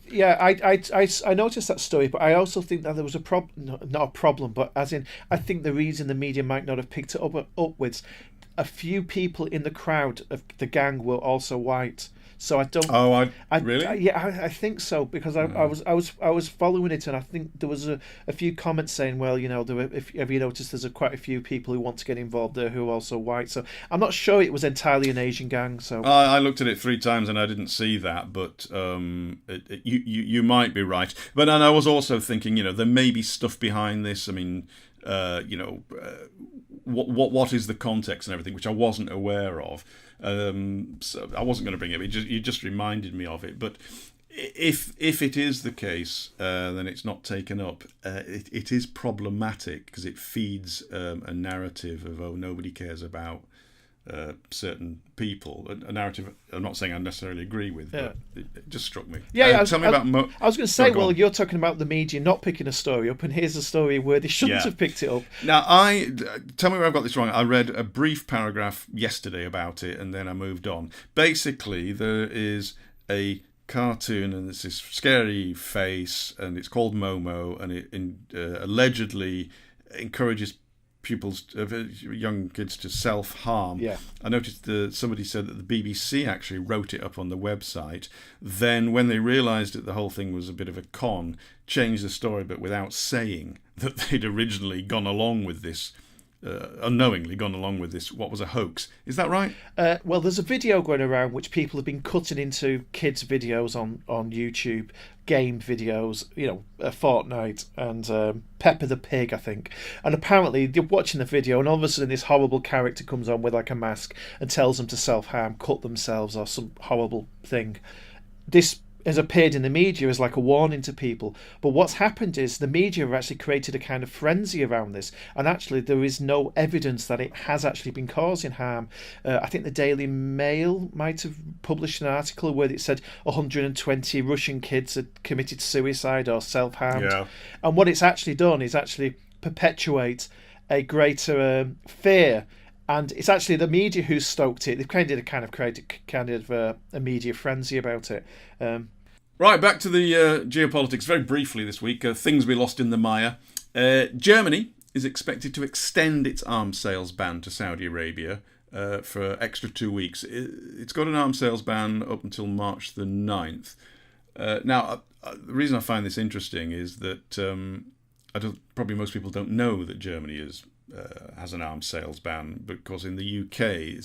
noticed that story, but I also think that there was a problem, not a problem, but as in, I think the reason the media might not have picked it up with a few people in the crowd of the gang were also white. So I don't. Oh, really? I think so, because I was following it, and I think there was a few comments saying, well, you know, have you noticed there's quite a few people who want to get involved there who are also white. So I'm not sure it was entirely an Asian gang. So I looked at it 3 times and I didn't see that, but you might be right. But and I was also thinking, you know, there may be stuff behind this. I mean, what is the context and everything, which I wasn't aware of. So I wasn't going to bring it up. You just reminded me of it. But if it is the case, then it's not taken up. It is problematic because it feeds a narrative of, oh, nobody cares about certain people. A narrative I'm not saying I necessarily agree with, but it just struck me. Tell me about I was going to say, you're talking about the media not picking a story up, and here's a story where they shouldn't have picked it up. Now, tell me where I've got this wrong. I read a brief paragraph yesterday about it, and then I moved on. Basically, there is a cartoon, and it's this scary face, and it's called Momo, and it allegedly encourages pupils, young kids, to self-harm. I noticed somebody said that the BBC actually wrote it up on the website. Then when they realised that the whole thing was a bit of a con, changed the story, but without saying that they'd originally gone along with this, unknowingly gone along with this, what was a hoax. Is that right? Well, there's a video going around which people have been cutting into kids' videos on YouTube, game videos, you know, Fortnite and Peppa the Pig, I think. And apparently they're watching the video, and all of a sudden this horrible character comes on with like a mask and tells them to self-harm, cut themselves, or some horrible thing. This has appeared in the media as like a warning to people, but what's happened is the media have actually created a kind of frenzy around this, and actually there is no evidence that it has actually been causing harm. I think the Daily Mail might have published an article where it said 120 Russian kids had committed suicide or self-harmed, and what it's actually done is actually perpetuate a greater fear. And it's actually the media who stoked it. They've created a media frenzy about it. Right, back to the geopolitics very briefly this week. Things we lost in the mire. Germany is expected to extend its arms sales ban to Saudi Arabia for extra 2 weeks. It's got an arms sales ban up until March the 9th. Now, the reason I find this interesting is that probably most people don't know that Germany has an arms sales ban, because in the UK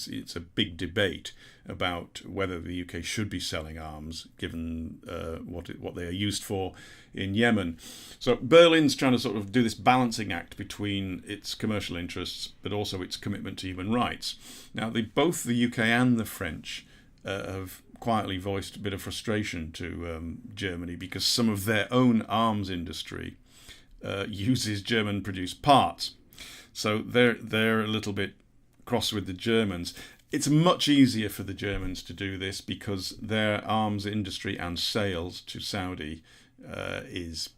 it's a big debate about whether the UK should be selling arms, given what they are used for in Yemen. So Berlin's trying to sort of do this balancing act between its commercial interests but also its commitment to human rights. Now, both the UK and the French have quietly voiced a bit of frustration to Germany because some of their own arms industry uses German-produced parts. So they're a little bit cross with the Germans. It's much easier for the Germans to do this because their arms industry and sales to Saudi is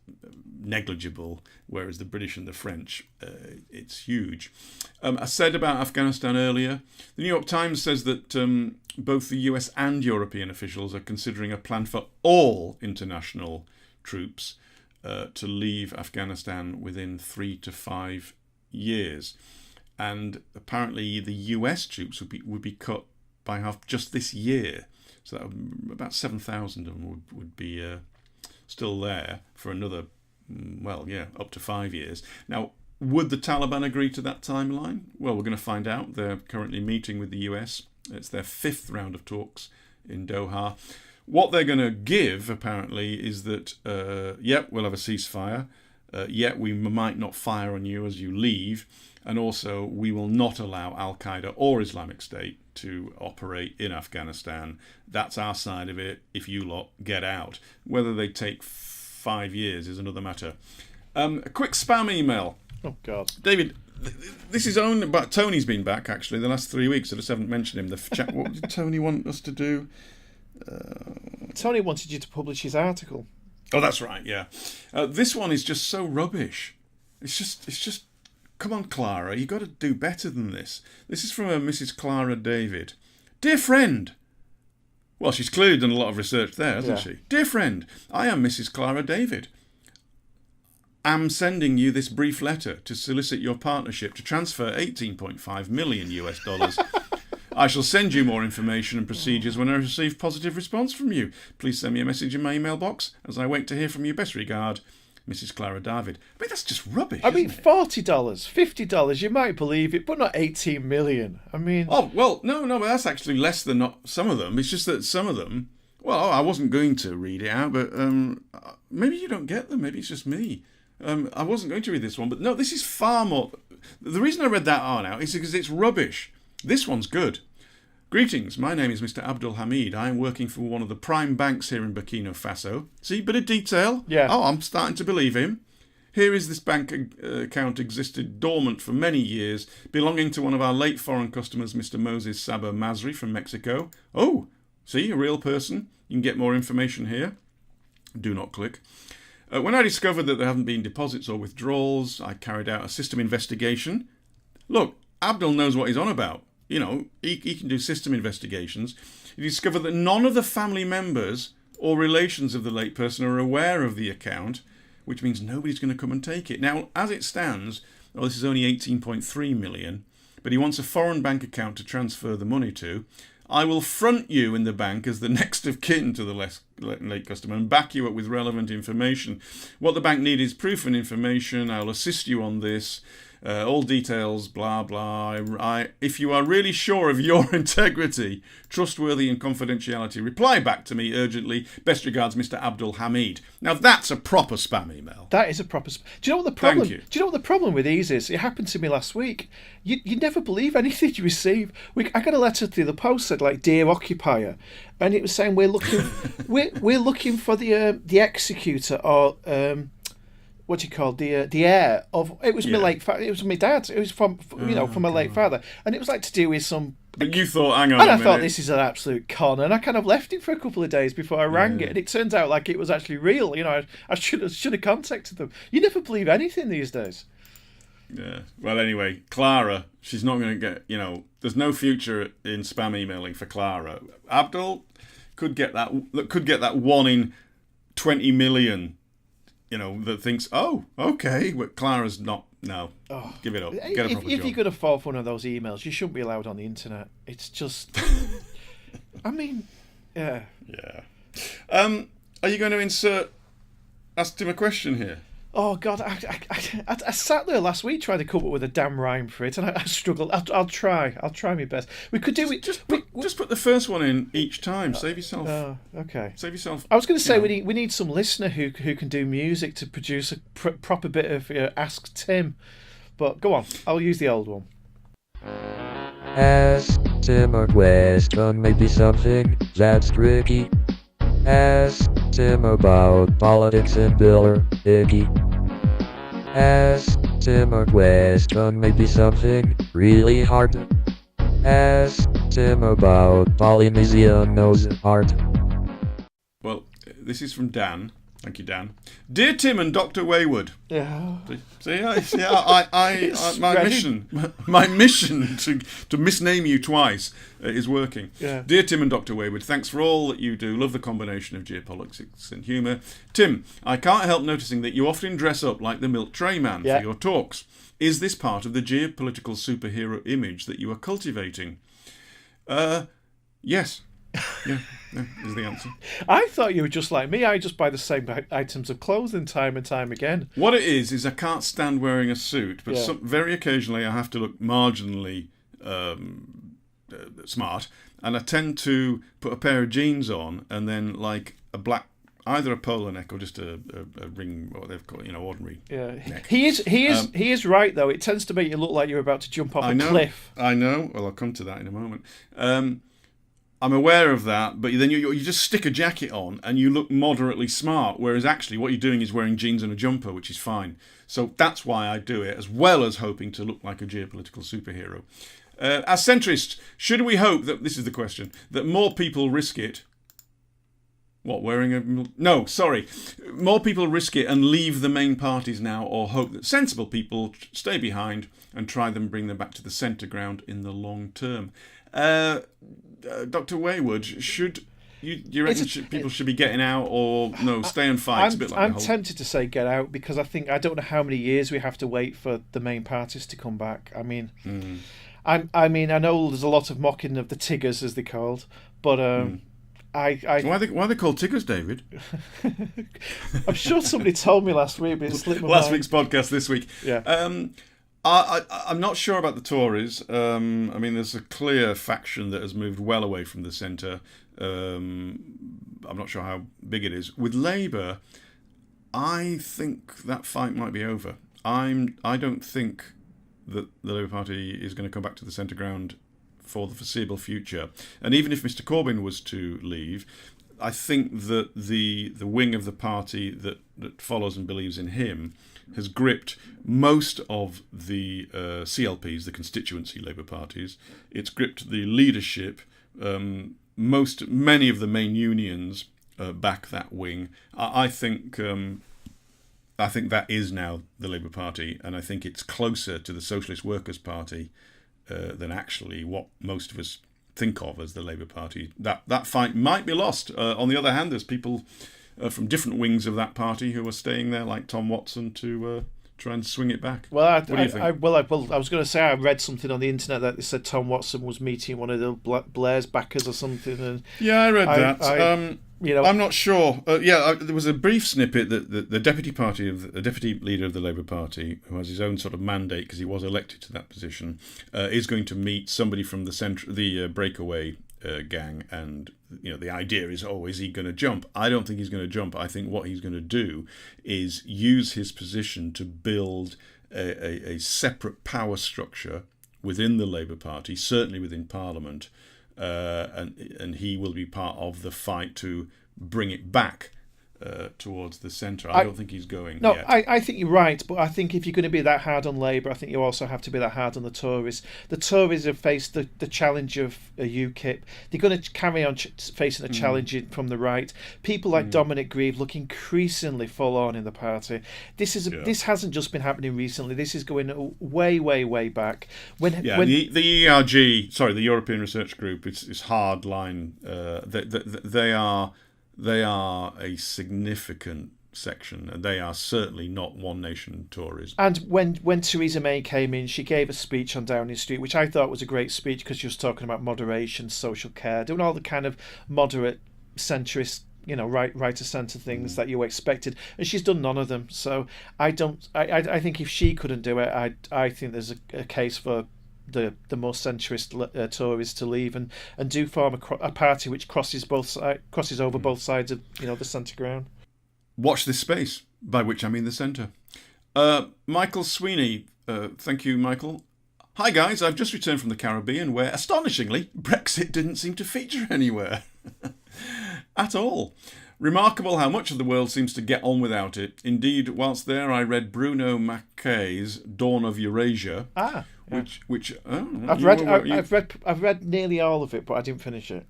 negligible, whereas the British and the French, it's huge. I said about Afghanistan earlier, the New York Times says that both the US and European officials are considering a plan for all international troops to leave Afghanistan within 3 to 5 years, and apparently the US troops would be cut by half just this year, so that about 7,000 of them would be still there for another up to 5 years. Now, would the Taliban agree to that timeline? Well, we're going to find out. They're currently meeting with the US. It's their 5th round of talks in Doha. What they're going to give, apparently, is that, we'll have a ceasefire. We might not fire on you as you leave. And also, we will not allow Al-Qaeda or Islamic State to operate in Afghanistan. That's our side of it. If you lot get out. Whether they take 5 years is another matter. A quick spam email. Oh, God. David, this is only... But Tony's been back, actually, the last 3 weeks. I just haven't mentioned him. What did Tony want us to do? Tony wanted you to publish his article. Oh, that's right, yeah. This one is just so rubbish. It's just... Come on, Clara, you got to do better than this. This is from Mrs. Clara David. Dear friend. Well, she's clearly done a lot of research there, hasn't she? Dear friend, I am Mrs. Clara David. Am sending you this brief letter to solicit your partnership to transfer $18.5 million US. I shall send you more information and procedures when I receive positive response from you. Please send me a message in my email box as I wait to hear from you. Best regard, Mrs. Clara David. I mean, that's just rubbish. I mean, $40, $50, you might believe it, but not 18 million. I mean... Oh, well, no, but that's actually less than not some of them. It's just that some of them... Well, I wasn't going to read it out, but maybe you don't get them. Maybe it's just me. I wasn't going to read this one, but no, this is far more... The reason I read that out now is because it's rubbish. This one's good. Greetings, my name is Mr. Abdul Hamid. I am working for one of the prime banks here in Burkina Faso. See, bit of detail? Yeah. Oh, I'm starting to believe him. Here is this bank account existed dormant for many years, belonging to one of our late foreign customers, Mr. Moses Saba Masri from Mexico. Oh, see, a real person. You can get more information here. Do not click. When I discovered that there haven't been deposits or withdrawals, I carried out a system investigation. Look, Abdul knows what he's on about. You know, he can do system investigations. He discovered that none of the family members or relations of the late person are aware of the account, which means nobody's going to come and take it. Now, as it stands, well, this is only 18.3 million, but he wants a foreign bank account to transfer the money to. I will front you in the bank as the next of kin to the late customer and back you up with relevant information. What the bank needs is proof and information. I'll assist you on this. All details, blah, blah. If you are really sure of your integrity, trustworthy and confidentiality, reply back to me urgently. Best regards, Mr. Abdul Hamid. Now, that's a proper spam email. That is a proper spam. Do you know what the problem? Thank you. Do you know what the problem with these is? It happened to me last week. You never believe anything you receive. I got a letter through the post said like, "Dear occupier," and it was saying we're looking we're looking for the executor or what do you call the heir of it was my late it was my dad. It was from my late father, and it was like to do with some. But you thought, hang on and a I minute. thought this is an absolute con, and I kind of left it for a couple of days before I rang it, and it turns out like it was actually real. You know, I should have contacted them. You never believe anything these days. Yeah. Well, anyway, Clara, she's not going to get. You know, there's no future in spam emailing for Clara. Abdul could get that 1 in 20 million. You know, that thinks, oh, okay, but Clara's not. No, give it up. Get a proper job. If you're going to fall for one of those emails, you shouldn't be allowed on the internet. It's just, I mean, yeah. Yeah. Are you going to ask him a question here? Oh God, I sat there last week trying to come up with a damn rhyme for it, and I struggled. I'll try my best. We could do it. Just put the first one in each time. Save yourself. Okay. Save yourself. I was going to say we need some listener who can do music to produce a proper bit of Ask Tim, but go on. I'll use the old one. Ask Tim a question, maybe something that's tricky. Ask Tim about politics and Bill Hickey. Ask Tim a question, maybe something really hard. Ask Tim about Polynesian nose art. Well, this is from Dan. Thank you, Dan. Dear Tim and Dr. Wayward. Yeah. See, my mission to misname you twice is working. Yeah. Dear Tim and Dr. Wayward, thanks for all that you do. Love the combination of geopolitics and humour. Tim, I can't help noticing that you often dress up like the milk tray man for your talks. Is this part of the geopolitical superhero image that you are cultivating? Yes. Yeah, is the answer. I thought you were just like me. I just buy the same items of clothing time and time again. What it is I can't stand wearing a suit, but very occasionally I have to look marginally smart, and I tend to put a pair of jeans on and then like a black, either a polo neck or just a ring, what they've called, ordinary neck. He is right though. It tends to make you look like you're about to jump off a cliff. I know. Well, I'll come to that in a moment. I'm aware of that, but then you just stick a jacket on and you look moderately smart, whereas actually what you're doing is wearing jeans and a jumper, which is fine. So that's why I do it, as well as hoping to look like a geopolitical superhero. As centrists, should we hope that, this is the question, that more people risk it? What, wearing a... No, sorry. More people risk it and leave the main parties now, or hope that sensible people stay behind and try them, bring them back to the centre ground in the long term. Dr. Waywood, should you reckon people should be getting out, or no, stay and fight? It's a bit like I'm tempted to say get out, because I don't know how many years we have to wait for the main parties to come back. I mean, I know there's a lot of mocking of the Tiggers, as they're called, but why are they called Tiggers, David? I'm sure somebody told me last week, but it slipped my last mind. week's podcast this week. Yeah. I'm not sure about the Tories. There's a clear faction that has moved well away from the centre. I'm not sure how big it is. With Labour, I think that fight might be over. I don't think that the Labour Party is going to come back to the centre ground for the foreseeable future. And even if Mr. Corbyn was to leave, I think that the wing of the party that follows and believes in him has gripped most of the CLPs, the constituency Labour parties. It's gripped the leadership. Many of the main unions back that wing. I think that is now the Labour Party, and I think it's closer to the Socialist Workers' Party than actually what most of us think of as the Labour Party. That fight might be lost. On the other hand, there's people from different wings of that party who are staying there, like Tom Watson, to try and swing it back. Well, what do you think? I was going to say I read something on the internet that they said Tom Watson was meeting one of the Blair's backers or something. And yeah, I read that. I'm not sure. There was a brief snippet that the deputy leader of the Labour Party, who has his own sort of mandate because he was elected to that position, is going to meet somebody from the breakaway gang, and the idea is, is he going to jump? I don't think he's going to jump. I think what he's going to do is use his position to build a separate power structure within the Labour Party, certainly within Parliament, and he will be part of the fight to bring it back towards the centre. I don't think he's going yet. I think you're right, but I think if you're going to be that hard on Labour, I think you also have to be that hard on the Tories. The Tories have faced the challenge of a UKIP. They're going to carry on facing a challenge from the right. People like Dominic Grieve look increasingly full on in the party. This hasn't just been happening recently. This is going way, way, way back. The ERG, the European Research Group, it's hard line. They are a significant section, and they are certainly not One Nation Tories. And when Theresa May came in, she gave a speech on Downing Street, which I thought was a great speech because she was talking about moderation, social care, doing all the kind of moderate, centrist, right to centre things that you expected, and she's done none of them. So I think if she couldn't do it, I think there's a case for the most centrist Tories to leave and do form a party which crosses over both sides of the centre ground. Watch this space, by which I mean the centre. Michael Sweeney, thank you, Michael. Hi guys, I've just returned from the Caribbean, where astonishingly Brexit didn't seem to feature anywhere at all. Remarkable how much of the world seems to get on without it. Indeed, whilst there, I read Bruno Mackay's Dawn of Eurasia. I've read nearly all of it, but I didn't finish it.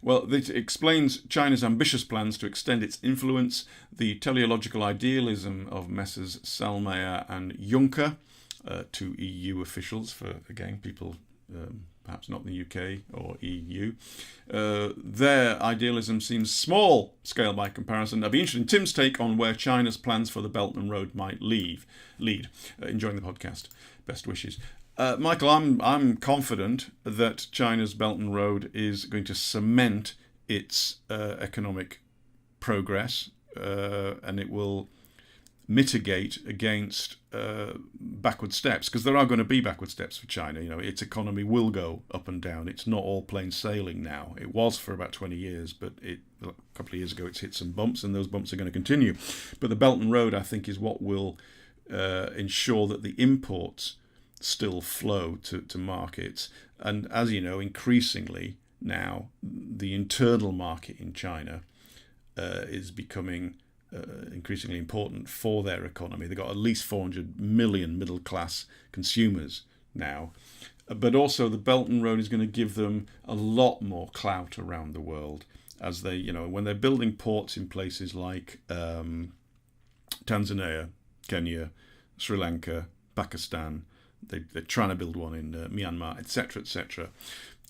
Well, it explains China's ambitious plans to extend its influence, the teleological idealism of Messrs. Selmayr and Juncker, two EU officials, for, again, people perhaps not in the UK or EU. Their idealism seems small scale by comparison. I'd be interested in Tim's take on where China's plans for the Belt and Road might lead. Enjoying the podcast. Best wishes. Michael, I'm confident that China's Belt and Road is going to cement its economic progress, and it will mitigate against backward steps, because there are going to be backward steps for China. Its economy will go up and down. It's not all plain sailing now. It was for about 20 years, but a couple of years ago it's hit some bumps, and those bumps are going to continue. But the Belt and Road, I think, is what will ensure that the imports still flow to markets. And as you know, increasingly now, the internal market in China is becoming increasingly important for their economy. They've got at least 400 million middle-class consumers now. But also the Belt and Road is going to give them a lot more clout around the world as they, when they're building ports in places like Tanzania, Kenya, Sri Lanka, Pakistan. They're trying to build one in Myanmar, etc., etc.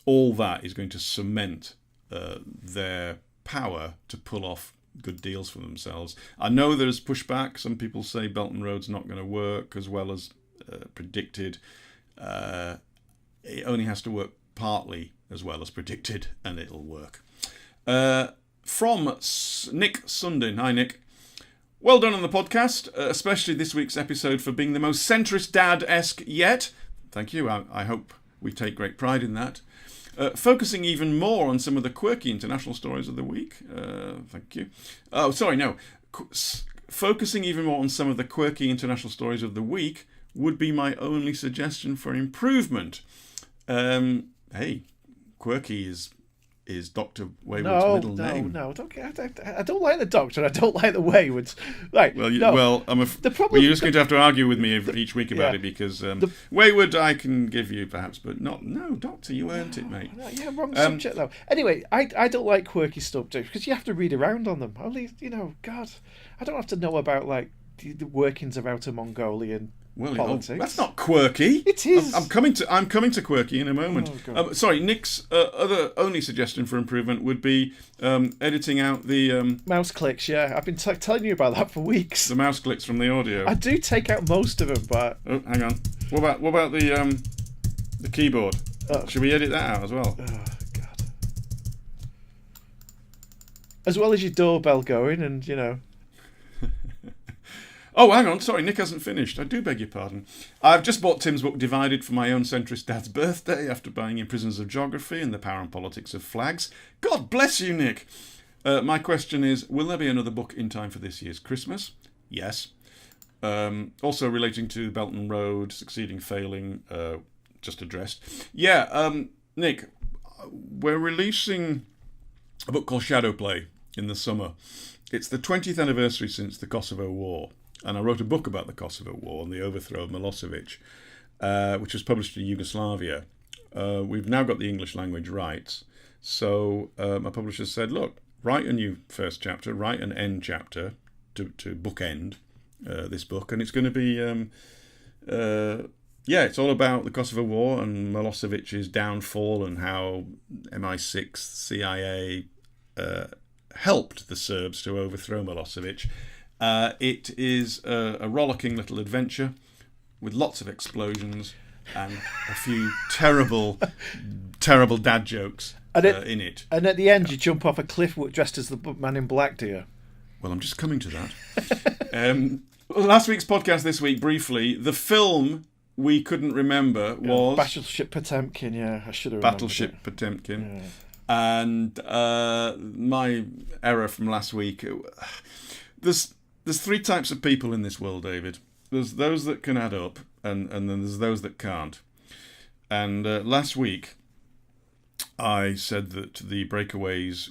All that is going to cement their power to pull off good deals for themselves. I know there's pushback. Some people say Belt and Road's not going to work as well as predicted. It only has to work partly as well as predicted, and it'll work. From Nick Sundin. Hi, Nick. Well done on the podcast, especially this week's episode for being the most centrist dad-esque yet. Thank you. I hope we take great pride in that. Focusing even more on some of the quirky international stories of the week. Thank you. Oh, sorry, no. Focusing even more on some of the quirky international stories of the week would be my only suggestion for improvement. Hey, quirky is Dr. Wayward's middle name. No, I don't like the Doctor. I don't like the Waywards. Right. Well, no. The problem, you're just going to have to argue with me each week about it, because Wayward I can give you perhaps, but not. No, Doctor, you earned it, mate. Yeah, wrong subject though. Anyway, I don't like quirky stuff too, because you have to read around on them. Only, God, I don't have to know about like the workings of Outer Mongolian politics. That's not quirky. It is. I'm coming to quirky in a moment. Oh, sorry, Nick's only suggestion for improvement would be editing out the mouse clicks. Yeah, I've been telling you about that for weeks. The mouse clicks from the audio. I do take out most of them, but hang on. What about the keyboard? Should we edit that out as well? Oh God. As well as your doorbell going, and Oh, hang on. Sorry, Nick hasn't finished. I do beg your pardon. I've just bought Tim's book Divided for my own centrist dad's birthday after buying in Prisons of Geography and The Power and Politics of Flags. God bless you, Nick. My question is, will there be another book in time for this year's Christmas? Yes. Also relating to Belt and Road, succeeding, failing, just addressed. Yeah, Nick, we're releasing a book called Shadow Play in the summer. It's the 20th anniversary since the Kosovo War. And I wrote a book about the Kosovo War and the overthrow of Milosevic, which was published in Yugoslavia. We've now got the English language rights. So my publisher said, look, write a new first chapter, write an end chapter to bookend this book. And it's going to be, it's all about the Kosovo War and Milosevic's downfall and how MI6, CIA helped the Serbs to overthrow Milosevic. It is a rollicking little adventure with lots of explosions and a few terrible dad jokes in it. And at the end, you jump off a cliff dressed as the Man in Black, do you? Well, I'm just coming to that. Last week's podcast this week, briefly, the film we couldn't remember was... Battleship Potemkin, yeah. I should have remembered Battleship Potemkin. Yeah. And my error from last week... There's three types of people in this world, David. There's those that can add up, and then there's those that can't. And last week, I said that the breakaways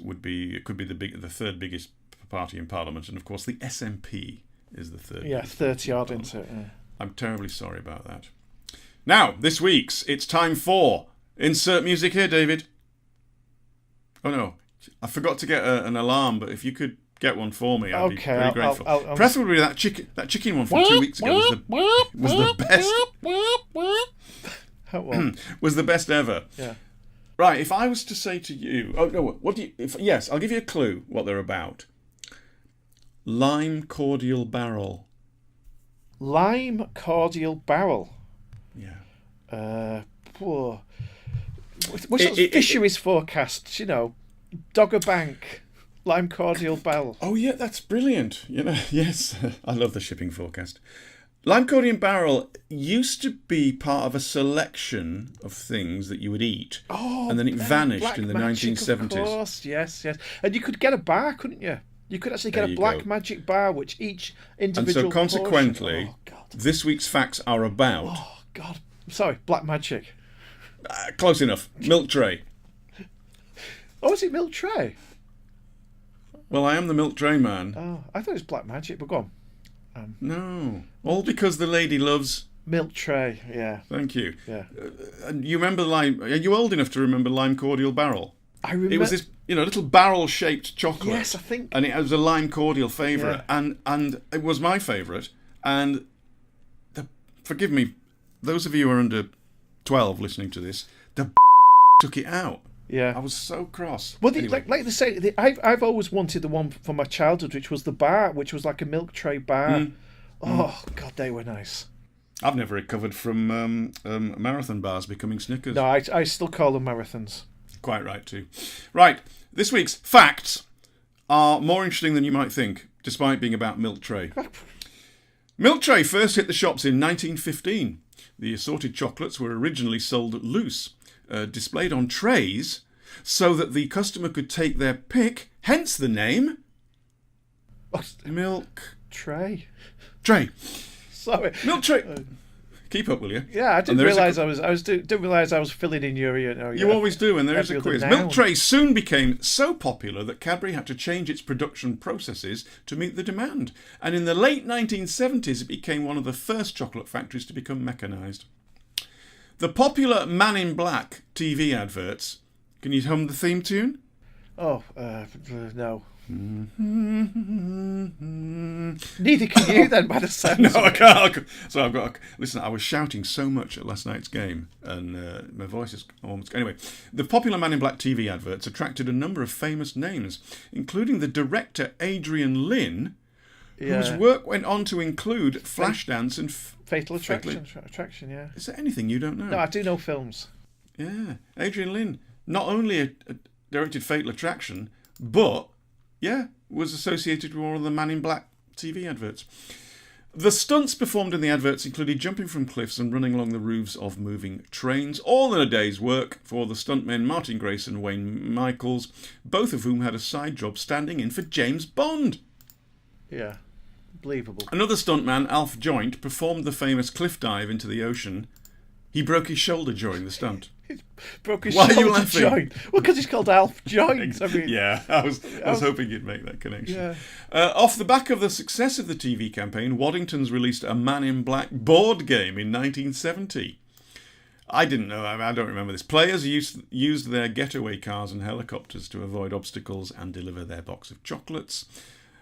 could be the third biggest party in Parliament, and of course the SNP is the third. Yeah, 30 odd into it. Yeah. I'm terribly sorry about that. Now, this week's, it's time for insert music here, David. Oh no, I forgot to get an alarm, but if you could get one for me, I'd be very grateful. Preferably that chicken one from 2 weeks ago was the best. Was the best ever. Yeah. Right. If I was to say to you, yes, I'll give you a clue what they're about. Lime cordial barrel. Lime cordial barrel. Yeah. What's fisheries forecasts? Dogger Bank. Lime cordial barrel. Oh yeah, that's brilliant. You know, yes, I love the shipping forecast. Lime cordial barrel used to be part of a selection of things that you would eat, and then it vanished Black in the Magic, 1970s. Of course, yes. And you could get a bar, couldn't you? You could actually get There a you Black go. Magic bar, which each And individual so consequently, portion... this week's facts are about... Oh, God. Sorry, Black Magic. Close enough. Milk tray. Oh, is it Milk Tray? Well, I am the milk tray man. Oh, I thought it was Black Magic, but go on. No. All because the lady loves... Milk Tray, yeah. Thank you. Yeah. And you remember lime... Are you old enough to remember lime cordial barrel? I remember... It was this, little barrel-shaped chocolate. Yes, I think... And it was a lime cordial favourite. Yeah. And it was my favourite. And, forgive me, those of you who are under 12 listening to this, the took it out. Yeah. I was so cross. Well, Anyway. like they say, I've always wanted the one from my childhood, which was the bar, which was like a milk tray bar. Oh, God, they were nice. I've never recovered from marathon bars becoming Snickers. No, I still call them marathons. Quite right, too. Right, this week's facts are more interesting than you might think, despite being about Milk Tray. Milk Tray first hit the shops in 1915. The assorted chocolates were originally sold loose, displayed on trays, so that the customer could take their pick, hence the name... Milk... Tray. Tray. Sorry. Milk Tray. Keep up, will you? Yeah, I didn't realise didn't realise I was filling in your You always do, and there is a quiz. Milk Tray soon became so popular that Cadbury had to change its production processes to meet the demand. And in the late 1970s, it became one of the first chocolate factories to become mechanised. The popular Man in Black TV adverts. Can you hum the theme tune? Oh, no. Neither can you then, by the sound. No, I can't. So I've got. Listen, I was shouting so much at last night's game, and my voice is almost. Anyway, the popular Man in Black TV adverts attracted a number of famous names, including the director Adrian Lyne, whose work went on to include Flashdance and Fatal Attraction. Yeah. Is there anything you don't know? No, I do know films. Yeah, Adrian Lyne not only directed Fatal Attraction, but was associated with one of the Man in Black TV adverts. The stunts performed in the adverts included jumping from cliffs and running along the roofs of moving trains, all in a day's work for the stuntmen Martin Grace and Wayne Michaels, both of whom had a side job standing in for James Bond. Yeah, believable. Another stuntman, Alf Joint, performed the famous cliff dive into the ocean. He broke his shoulder during the stunt. Broke his Why are you shoulder laughing? joint. Well, because he's called Alf Joint. I mean, yeah, I was hoping you'd make that connection. Yeah. Off the back of the success of the TV campaign, Waddington's released a Man in Black board game in 1970. I didn't know, I don't remember this. Players used their getaway cars and helicopters to avoid obstacles and deliver their box of chocolates.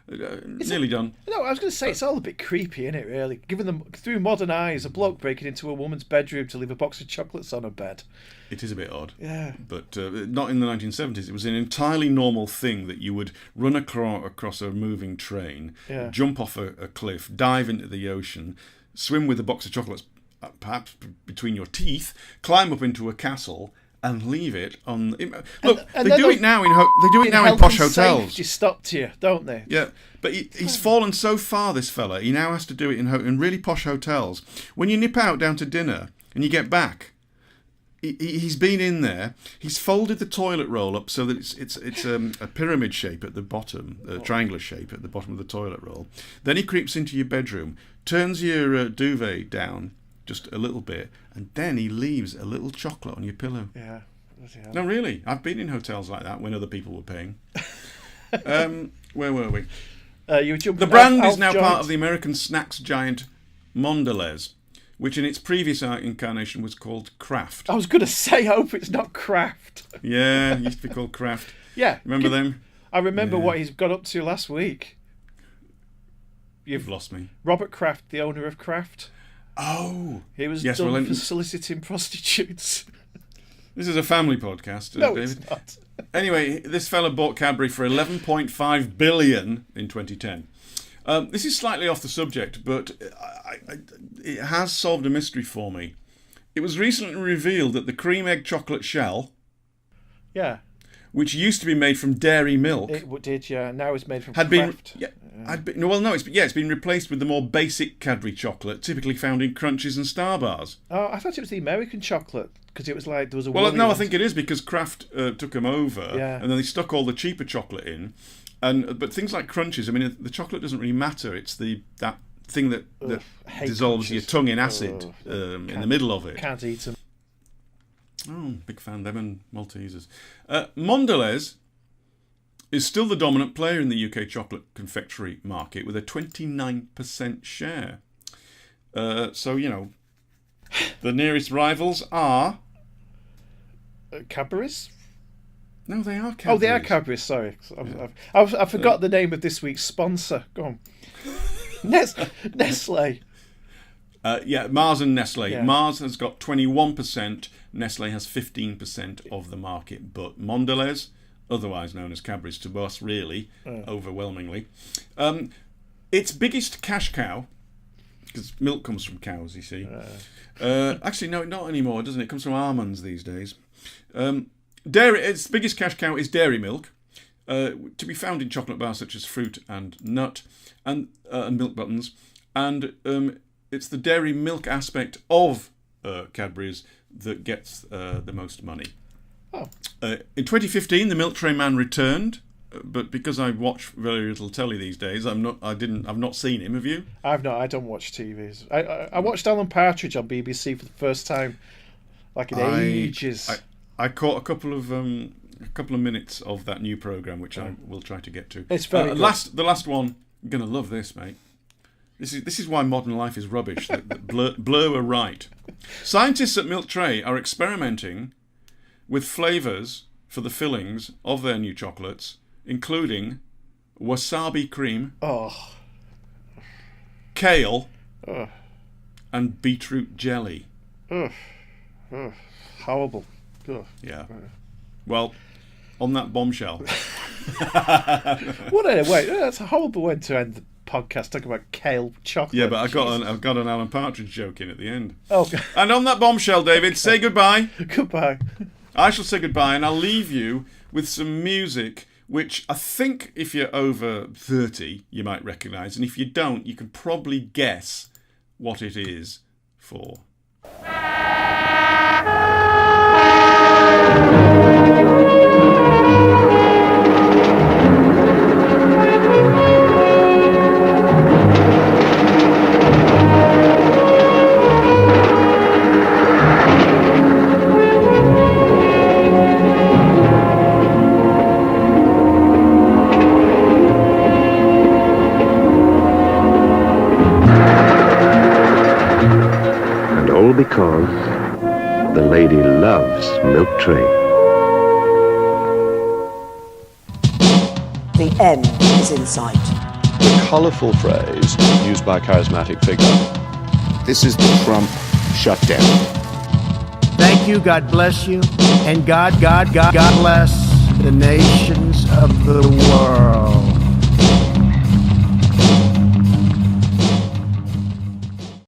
Nearly done. No, I was going to say, it's all a bit creepy, isn't it, really? Given them through modern eyes, a bloke breaking into a woman's bedroom to leave a box of chocolates on her bed. It is a bit odd. Yeah. But not in the 1970s. It was an entirely normal thing that you would run across a moving train, jump off a cliff, dive into the ocean, swim with a box of chocolates perhaps between your teeth, climb up into a castle, and leave it on. Look, they do it now in posh hotels. Safety stopped here, don't they? Yeah, but he's fallen so far. This fella, he now has to do it in really posh hotels. When you nip out down to dinner and you get back, he's been in there. He's folded the toilet roll up so that it's a pyramid shape at the bottom, a triangular shape at the bottom of the toilet roll. Then he creeps into your bedroom, turns your duvet down just a little bit, and then he leaves a little chocolate on your pillow. Yeah. No, really. I've been in hotels like that when other people were paying. Where were we? The brand is now part of the American snacks giant Mondelez, which in its previous incarnation was called Kraft. I was going to say, I hope it's not Kraft. Yeah, it used to be called Kraft. Yeah. Remember them? I remember what he's got up to last week. You've lost me. Robert Kraft, the owner of Kraft. Oh. He was done for soliciting prostitutes. This is a family podcast, no, David. It's not. Anyway, this fella bought Cadbury for $11.5 billion in 2010. This is slightly off the subject, but it has solved a mystery for me. It was recently revealed that the cream egg chocolate shell which used to be made from dairy milk, It did, yeah. Now it's made from had been Kraft. it's been replaced with the more basic Cadbury chocolate, typically found in Crunches and Star Bars. Oh, I thought it was the American chocolate because it was like there was a. Well, woolly no, I one. think it is because Kraft took them over, and then they stuck all the cheaper chocolate in. But things like Crunches, I mean, the chocolate doesn't really matter. It's that thing that dissolves Crunches. your tongue in acid in the middle of it. Can't eat them. Oh, big fan, them and Maltesers. Mondelez is still the dominant player in the UK chocolate confectionery market with a 29% share. So, you know, the nearest rivals are... Cadbury's? No, they are Cadbury's. Oh, they are Cadbury's, sorry. I forgot the name of this week's sponsor. Go on. Nestle. Mars and Nestle. Yeah. Mars has got 21%, Nestle has 15% of the market, but Mondelez, otherwise known as Cadbury's to us, really, overwhelmingly, its biggest cash cow, because milk comes from cows, you see. Actually, no, not anymore, doesn't it? It comes from almonds these days. Its biggest cash cow is dairy milk, to be found in chocolate bars such as fruit and nut, and milk buttons, and it's the dairy milk aspect of Cadbury's that gets the most money. Oh. In 2015, the Milk Tray Man returned, but because I watch very little telly these days, I've not seen him. Have you? I've not. I don't watch TVs. I watched Alan Partridge on BBC for the first time, like in ages. I caught a couple of minutes of that new program, which I will try to get to. It's very good. The last one. You're gonna love this, mate. This is why modern life is rubbish. that Blur were right. Scientists at Milk Tray are experimenting with flavours for the fillings of their new chocolates, including wasabi cream, kale, and beetroot jelly. Horrible. Yeah. Well, on that bombshell. That's a horrible way to end the podcast, talking about kale chocolate. Yeah, but I've got an Alan Partridge joke in at the end. Oh. And on that bombshell, David, say goodbye. Goodbye. I shall say goodbye, and I'll leave you with some music which I think if you're over 30, you might recognise, and if you don't, you can probably guess what it is for. Because the lady loves Milk Tray. The end is in sight. The colourful phrase used by a charismatic figure. This is the Trump shutdown. Thank you, God bless you, and God bless the nations of the world.